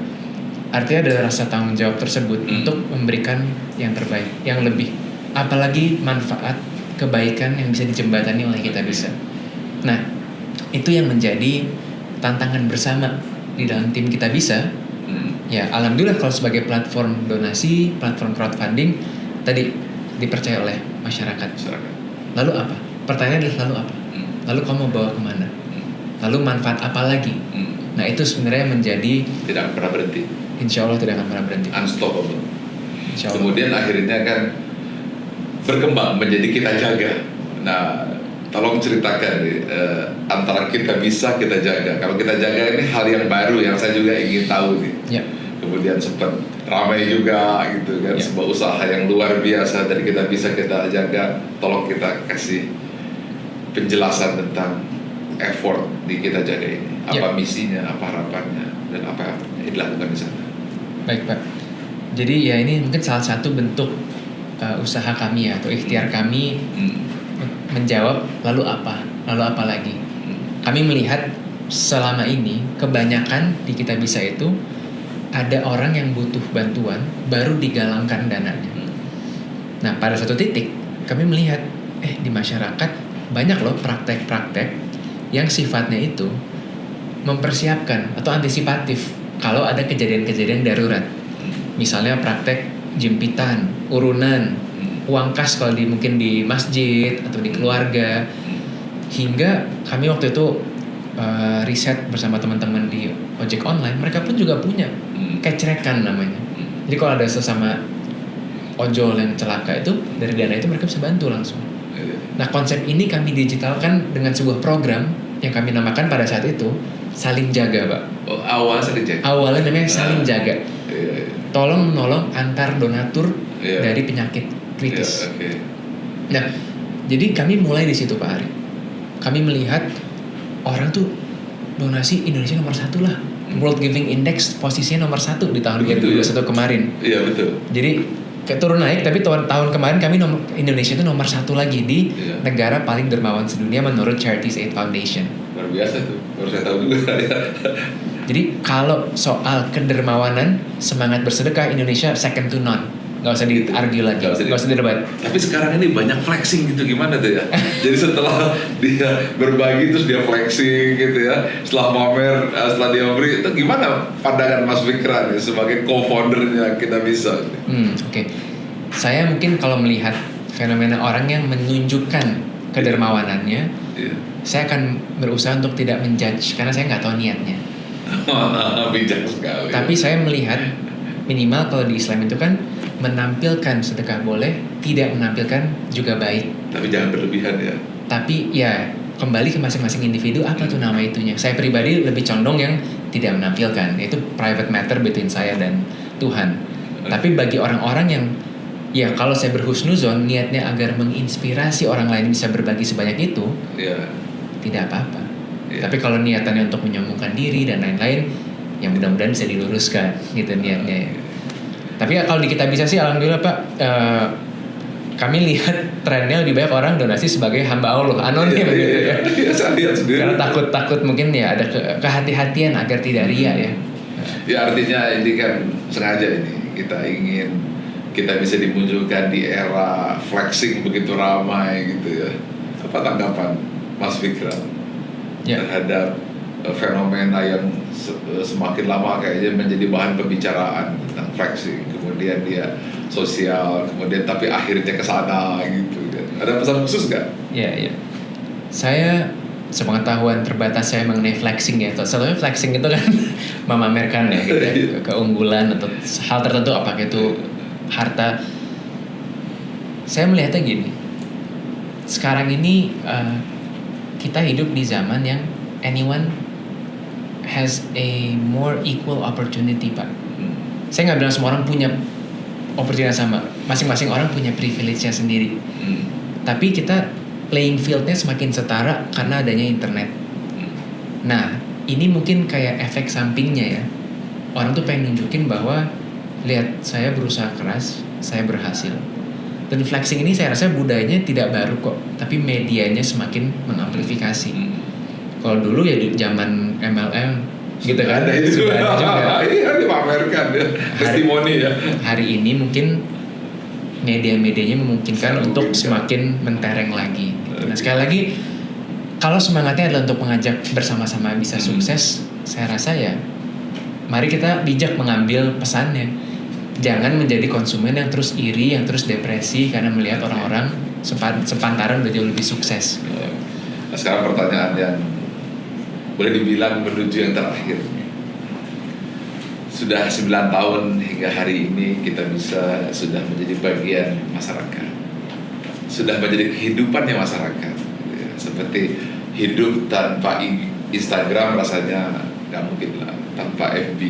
artinya ada rasa tanggung jawab tersebut untuk memberikan yang terbaik, yang lebih. Apalagi manfaat kebaikan yang bisa dijembatani oleh kita bisa. Nah, itu yang menjadi tantangan bersama di dalam tim kita bisa. Ya, alhamdulillah kalau sebagai platform donasi, platform crowdfunding tadi dipercaya oleh masyarakat. Lalu apa? Pertanyaannya adalah lalu apa? Lalu kamu mau bawa kemana? Lalu manfaat apa lagi? Nah, itu sebenarnya menjadi tidak pernah berhenti. Insya Allah tidak akan pernah berhenti. Unstoppable. Insya Allah. Kemudian akhirnya kan berkembang menjadi kita jaga. Nah, tolong ceritakan antara kita bisa, kita jaga. Kalau kita jaga ini hal yang baru yang saya juga ingin tahu nih. Ya. Kemudian sempat ramai juga gitu kan, sebuah usaha yang luar biasa dari kita bisa, kita jaga. Tolong kita kasih penjelasan tentang effort di kita jaga ini. Apa misinya, apa harapannya, dan apa yang dilakukan di sana. Baik Pak. Jadi ya ini mungkin salah satu bentuk usaha kami ya, atau ikhtiar kami menjawab lalu apa lagi. Kami melihat selama ini kebanyakan di kita bisa itu ada orang yang butuh bantuan baru digalangkan dananya. Nah, pada satu titik kami melihat di masyarakat banyak loh praktek-praktek yang sifatnya itu mempersiapkan atau antisipatif kalau ada kejadian-kejadian darurat. Misalnya praktek jempitan, urunan, uang kas kalau mungkin di masjid atau di keluarga. Hingga kami waktu itu riset bersama teman-teman di ojek online, mereka pun juga punya kecrekan namanya. Jadi kalau ada sesama ojol yang celaka itu, dari dana itu mereka bisa bantu langsung. Nah, konsep ini kami digitalkan dengan sebuah program yang kami namakan pada saat itu Saling Jaga, Pak. Awalnya Saling Jaga. Awalnya namanya Saling Jaga. Tolong menolong antar donatur dari penyakit kritis. Nah, jadi kami mulai di situ Pak Ari. Kami melihat orang tuh donasi Indonesia nomor 1 lah. World Giving Index posisinya nomor 1 di tahun 2021 kemarin. Iya betul. Jadi turun naik, tapi tahun kemarin kami Indonesia itu nomor 1 lagi di negara paling dermawan sedunia menurut Charities Aid Foundation. Luar biasa tuh, baru saya tahu juga. Jadi kalau soal kedermawanan, semangat bersedekah, Indonesia second to none. Gak usah di-argue lagi, gak usah didebat. Tapi sekarang ini banyak flexing gitu, gimana tuh ya? Jadi setelah dia berbagi terus dia flexing gitu ya, setelah pamer, setelah dia memberi, itu gimana pandangan Mas Fikran ya, sebagai co-foundernya Kita Bisa? Oke. Saya mungkin kalau melihat fenomena orang yang menunjukkan kedermawanannya, saya akan berusaha untuk tidak menjudge karena saya nggak tahu niatnya. Bijak sekali. Tapi saya melihat minimal kalau di Islam itu kan menampilkan sedekah boleh, tidak menampilkan juga baik. Tapi jangan berlebihan ya. Tapi ya kembali ke masing-masing individu apa tuh nama itunya. Saya pribadi lebih condong yang tidak menampilkan. Itu private matter between saya dan Tuhan. Tapi bagi orang-orang yang ya kalau saya berhusnuzon niatnya agar menginspirasi orang lain bisa berbagi sebanyak itu, tidak apa-apa. Tapi kalau niatannya untuk menyombongkan diri dan lain-lain, ya mudah-mudahan bisa diluruskan gitu niatnya. Tapi ya kalau di Kita Bisa sih alhamdulillah Pak, kami lihat trennya lebih banyak orang donasi sebagai hamba Allah, anonim gitu ya. Saya lihat sendiri. Karena takut mungkin ya ada kehati-hatian agar tidak ria ya. Ya artinya ini kan sengaja ini kita ingin Kita Bisa dimunculkan di era flexing begitu ramai gitu ya. Apa tanggapan Mas Fikran terhadap fenomena yang semakin lama kayaknya menjadi bahan pembicaraan tentang flexing, kemudian dia sosial, kemudian tapi akhirnya ke sana gitu. Ada pesan khusus nggak? Iya. Saya sepengetahuan terbatas saya mengenai flexing ya. Selalu flexing itu kan memamerkan ya gitu ya, keunggulan atau hal tertentu, apakah itu harta. Saya melihatnya gini. Sekarang ini kita hidup di zaman yang anyone has a more equal opportunity, Pak. Saya nggak bilang semua orang punya opportunity sama. Masing-masing orang punya privilege-nya sendiri. Tapi kita playing field-nya semakin setara karena adanya internet. Nah, ini mungkin kayak efek sampingnya ya. Orang tuh pengen nunjukin bahwa lihat saya berusaha keras, saya berhasil. Dan flexing ini saya rasa budayanya tidak baru kok, tapi medianya semakin mengamplifikasi. Kalau dulu ya di zaman MLM gitu kan, ada itu sudah ada juga. Iya, dipamerkan ya, testimoni ya. Hari ini mungkin media-medianya memungkinkan untuk semakin mentereng lagi. Gitu. Nah, sekali lagi, kalau semangatnya adalah untuk mengajak bersama-sama bisa sukses, saya rasa ya, mari kita bijak mengambil pesannya. Jangan menjadi konsumen yang terus iri, yang terus depresi karena melihat orang-orang sepantaran udah jauh lebih sukses. Nah, sekarang pertanyaan yang boleh dibilang menuju yang terakhir. Sudah 9 tahun hingga hari ini kita sudah menjadi bagian masyarakat. Sudah menjadi kehidupannya masyarakat. Seperti hidup tanpa Instagram rasanya nggak mungkin lah, tanpa FB.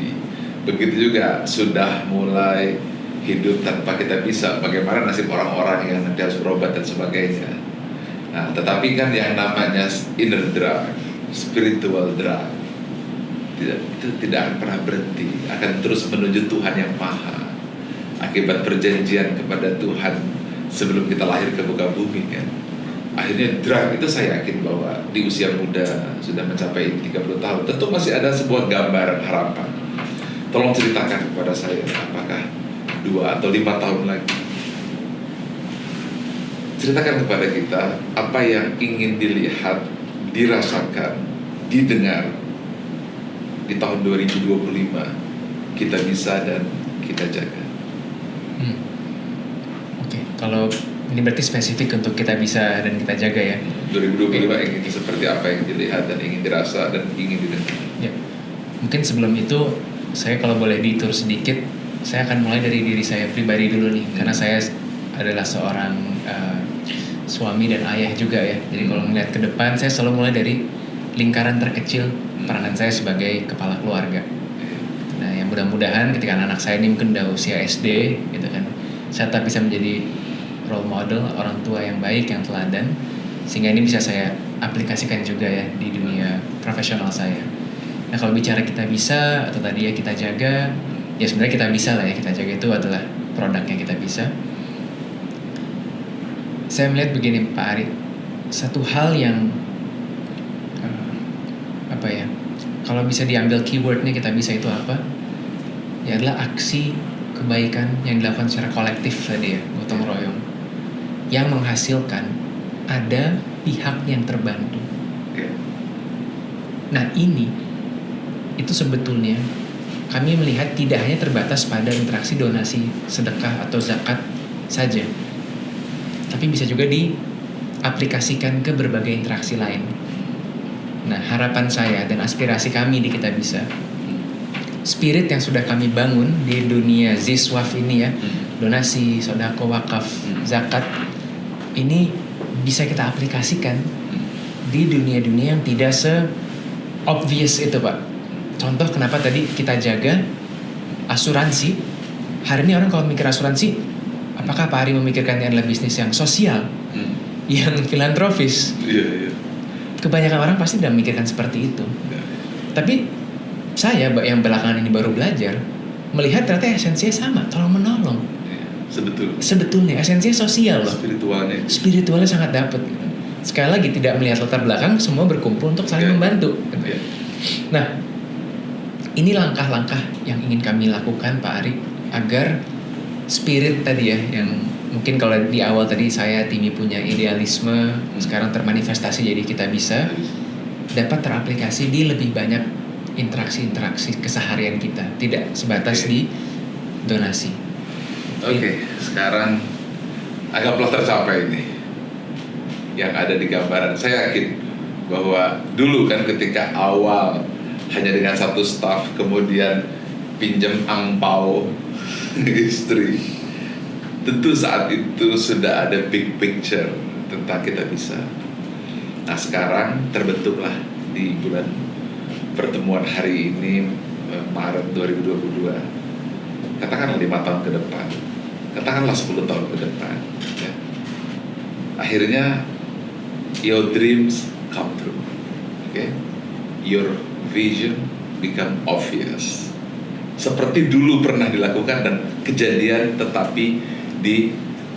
Begitu juga sudah mulai hidup tanpa kita bisa bagaimana nasib orang-orang yang nanti harus berobat dan sebagainya. Nah, tetapi kan yang namanya inner drive, spiritual drive, itu tidak akan pernah berhenti, akan terus menuju Tuhan yang Maha. Akibat perjanjian kepada Tuhan sebelum kita lahir ke muka bumi kan. Akhirnya drive itu saya yakin bahwa di usia muda sudah mencapai 30 tahun tentu masih ada sebuah gambaran harapan. Tolong ceritakan kepada saya apakah 2 atau 5 tahun lagi. Ceritakan kepada kita apa yang ingin dilihat, dirasakan, didengar di tahun 2025 kita bisa dan kita jaga. Oke, kalau ini berarti spesifik untuk kita bisa dan kita jaga ya. 2025 ingin seperti apa yang dilihat dan ingin dirasa dan ingin didengar. Ya, mungkin sebelum itu saya kalau boleh ditur sedikit, saya akan mulai dari diri saya pribadi dulu nih, karena saya adalah seorang suami dan ayah juga ya. Jadi kalau melihat ke depan, saya selalu mulai dari lingkaran terkecil peranan saya sebagai kepala keluarga. Nah, yang mudah-mudahan ketika anak saya ini mungkin udah usia SD, gitu kan, saya tetap bisa menjadi role model, orang tua yang baik, yang teladan, sehingga ini bisa saya aplikasikan juga ya di dunia profesional saya. Nah, kalau bicara kita bisa atau tadi ya kita jaga, ya sebenarnya kita bisa lah ya, kita jaga itu adalah produknya kita bisa. Saya melihat begini Pak Ari, satu hal yang apa ya, kalau bisa diambil keywordnya kita bisa itu apa? Ya adalah aksi kebaikan yang dilakukan secara kolektif tadi ya, gotong royong, yang menghasilkan ada pihak yang terbantu. Nah ini itu sebetulnya kami melihat tidak hanya terbatas pada interaksi donasi, sedekah atau zakat saja, tapi bisa juga diaplikasikan ke berbagai interaksi lain. Nah, harapan saya dan aspirasi kami di Kita Bisa, spirit yang sudah kami bangun di dunia Ziswaf ini ya, donasi, sodako, wakaf, zakat, ini bisa kita aplikasikan di dunia-dunia yang tidak se-obvious itu Pak. Contoh kenapa tadi kita jaga asuransi. Hari ini orang kalau mikir asuransi, apakah Pak Ari memikirkannya adalah bisnis yang sosial, yang filantropis? Iya. Kebanyakan orang pasti tidak memikirkan seperti itu. Tapi saya yang belakangan ini baru belajar, melihat ternyata esensinya sama, tolong menolong. Sebetulnya esensinya sosial loh. Spiritualnya sangat dapat. Sekali lagi tidak melihat latar belakang, semua berkumpul untuk saling membantu. Nah, ini langkah-langkah yang ingin kami lakukan Pak Ari agar spirit tadi ya, yang mungkin kalau di awal tadi saya Timi punya idealisme, sekarang termanifestasi jadi Kita Bisa, dapat teraplikasi di lebih banyak interaksi-interaksi keseharian kita, tidak sebatas di donasi. Oke, sekarang anggaplah tercapai ini yang ada di gambaran. Saya yakin bahwa dulu kan ketika awal hanya dengan satu staff, kemudian pinjam angpau istri, tentu saat itu sudah ada big picture tentang kita bisa. Nah sekarang terbentuklah di bulan pertemuan hari ini, Maret 2022, katakanlah 5 tahun ke depan, katakanlah 10 tahun ke depan, ya. Akhirnya your dreams come true, okay? Your vision become obvious, seperti dulu pernah dilakukan dan kejadian, tetapi di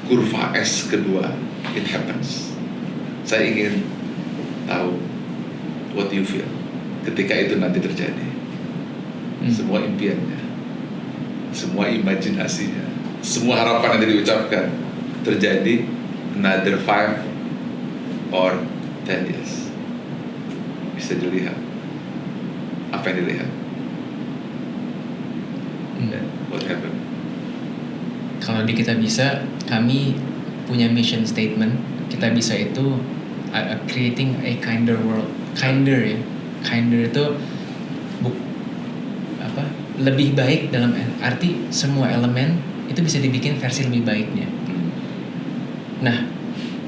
kurva S kedua it happens. Saya ingin tahu what you feel ketika itu nanti terjadi. Semua impiannya, semua imajinasinya, semua harapan yang diucapkan terjadi another 5 or 10 years. Bisa dilihat apa yang dilihat. What happened? Kalau di Kita Bisa, kami punya mission statement. Kita Bisa itu creating a kinder world. Kinder ya. Kinder itu lebih baik dalam arti semua elemen itu bisa dibikin versi lebih baiknya. Nah,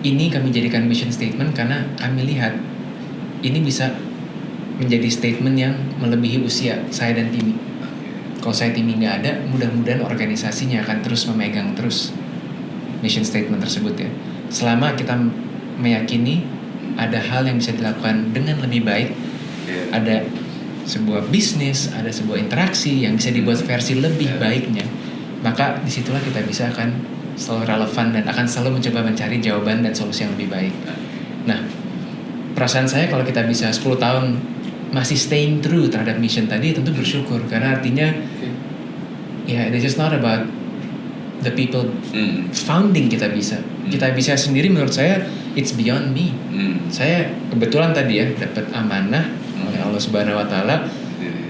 ini kami jadikan mission statement karena kami lihat ini bisa menjadi statement yang melebihi usia saya dan Timmy. Kalau saya Timmy nggak ada, mudah-mudahan organisasinya akan terus memegang terus mission statement tersebut ya. Selama kita meyakini ada hal yang bisa dilakukan dengan lebih baik, ada sebuah bisnis, ada sebuah interaksi yang bisa dibuat versi lebih baiknya, maka disitulah Kita Bisa akan selalu relevan dan akan selalu mencoba mencari jawaban dan solusi yang lebih baik. Nah, perasaan saya kalau Kita Bisa 10 tahun masih staying true terhadap mission tadi, tentu bersyukur, karena artinya ya it's just not about the people founding Kita Bisa. Kita Bisa sendiri menurut saya it's beyond me. Saya kebetulan tadi ya dapat amanah oleh Allah Subhanahu Wa Taala,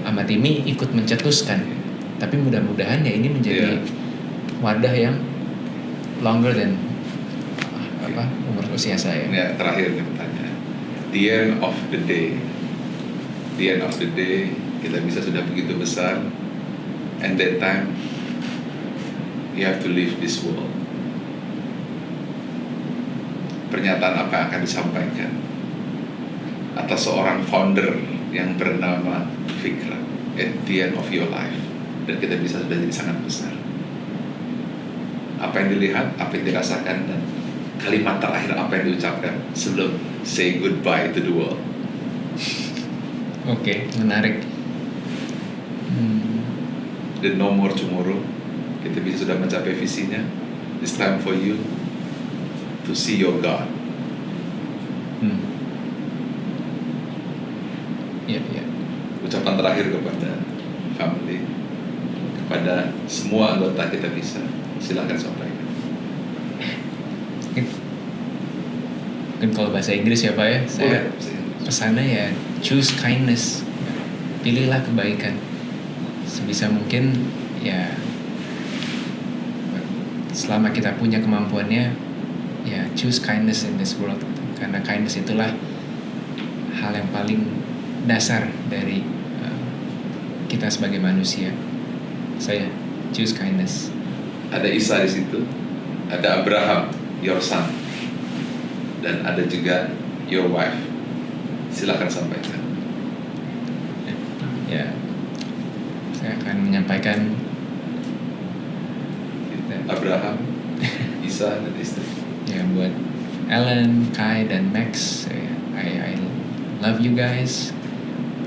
sama Timmy ikut mencetuskan. Tapi mudah-mudahan ya ini menjadi wadah yang longer than umur usia saya. Ya, terakhir nih pertanyaan. The end of the day, Kita Bisa sudah begitu besar, and that time you have to leave this world. Pernyataan apa yang akan disampaikan atas seorang founder yang bernama Fikra at the end of your life, dan Kita Bisa sudah jadi sangat besar? Apa yang dilihat, apa yang dirasakan, dan kalimat terakhir apa yang diucapkan sebelum say goodbye to the world? Oke, menarik. The no more tomorrow, Kita Bisa sudah mencapai visinya. It's time for you to see your God. Iya. Ucapan terakhir kepada family, kepada semua anggota Kita Bisa, silakan sampaikan. Dan kalau bahasa Inggris ya Pak ya, saya pesannya ya choose kindness, pilihlah kebaikan sebisa mungkin ya. Selama kita punya kemampuannya, ya choose kindness in this world, karena kindness itulah hal yang paling dasar dari kita sebagai manusia. Saya choose kindness. Ada Isa di situ, ada Abraham, your son, dan ada juga your wife. Silakan sampaikan. Ya, saya akan menyampaikan Abraham, Isa, dan istri. Ya, buat Ellen, Kai, dan Max, I love you guys.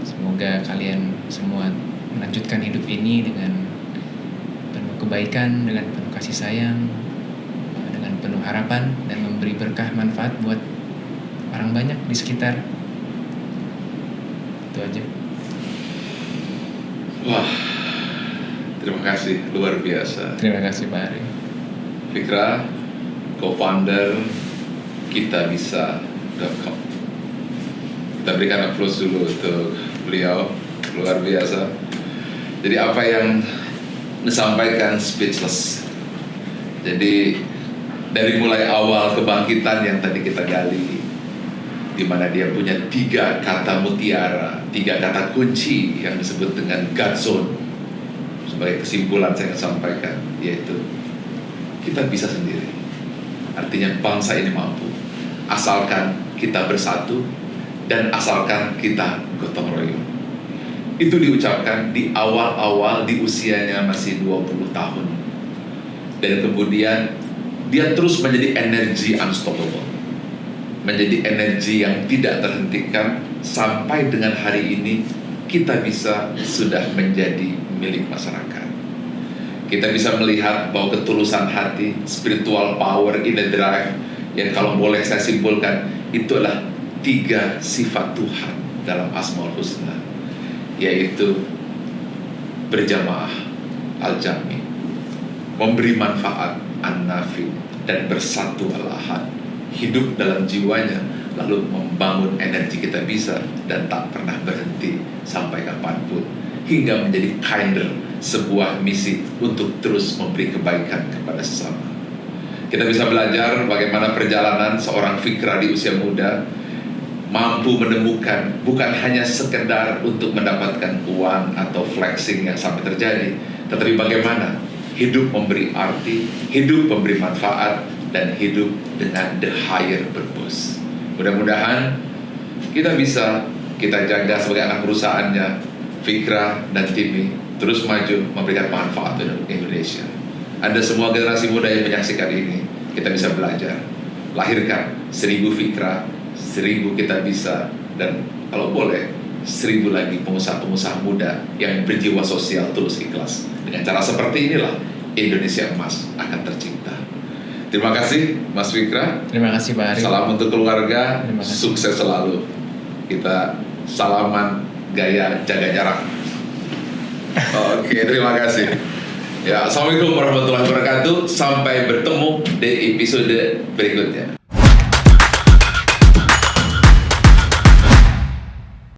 Semoga kalian semua melanjutkan hidup ini dengan penuh kebaikan, dengan penuh kasih sayang, dengan penuh harapan, dan memberi berkah manfaat buat orang banyak di sekitar. Itu aja. Wah, terima kasih, luar biasa. Terima kasih Pak Ari. Fikra, co-founder kitabisa.com. Kita berikan applause dulu untuk beliau, luar biasa. Jadi apa yang disampaikan speechless. Jadi dari mulai awal kebangkitan yang tadi kita gali, di mana dia punya 3 kata mutiara, 3 kata kunci yang disebut dengan God Zone. Sebagai kesimpulan saya akan sampaikan, yaitu kita bisa sendiri. Artinya bangsa ini mampu, asalkan kita bersatu dan asalkan kita gotong royong. Itu diucapkan di awal-awal di usianya masih 20 tahun. Dan kemudian dia terus menjadi energi unstoppable, menjadi energi yang tidak terhentikan sampai dengan hari ini kita bisa sudah menjadi milik masyarakat. Kita bisa melihat bahwa ketulusan hati, spiritual power, inner drive, yang kalau boleh saya simpulkan, itu adalah 3 sifat Tuhan dalam Asmaul Husna, yaitu berjamaah, al-jami, memberi manfaat, an-nafi, dan bersatu al-ahad, hidup dalam jiwanya, lalu membangun energi kita bisa dan tak pernah berhenti sampai kapanpun, hingga menjadi kinder, sebuah misi untuk terus memberi kebaikan kepada sesama. Kita bisa belajar bagaimana perjalanan seorang Fikra di usia muda mampu menemukan bukan hanya sekedar untuk mendapatkan uang atau flexing yang sampai terjadi, tetapi bagaimana hidup memberi arti, hidup memberi manfaat, dan hidup dengan the higher purpose. Mudah-mudahan kita bisa kita jaga sebagai anak perusahaannya, Fikra dan Timi, terus maju memberikan manfaat untuk Indonesia. Anda semua generasi muda yang menyaksikan ini, kita bisa belajar, lahirkan 1000 Fikra, 1000 kita bisa, dan kalau boleh 1000 lagi pengusaha-pengusaha muda yang berjiwa sosial tulus ikhlas. Dengan cara seperti inilah Indonesia emas akan tercipta. Terima kasih Mas Fikra. Terima kasih Pak Ari. Salam untuk keluarga, Terima kasih. sukses selalu. Kita salaman gaya jaga jarak. Oke, terima kasih. Ya, assalamualaikum warahmatullahi wabarakatuh. Sampai bertemu di episode berikutnya.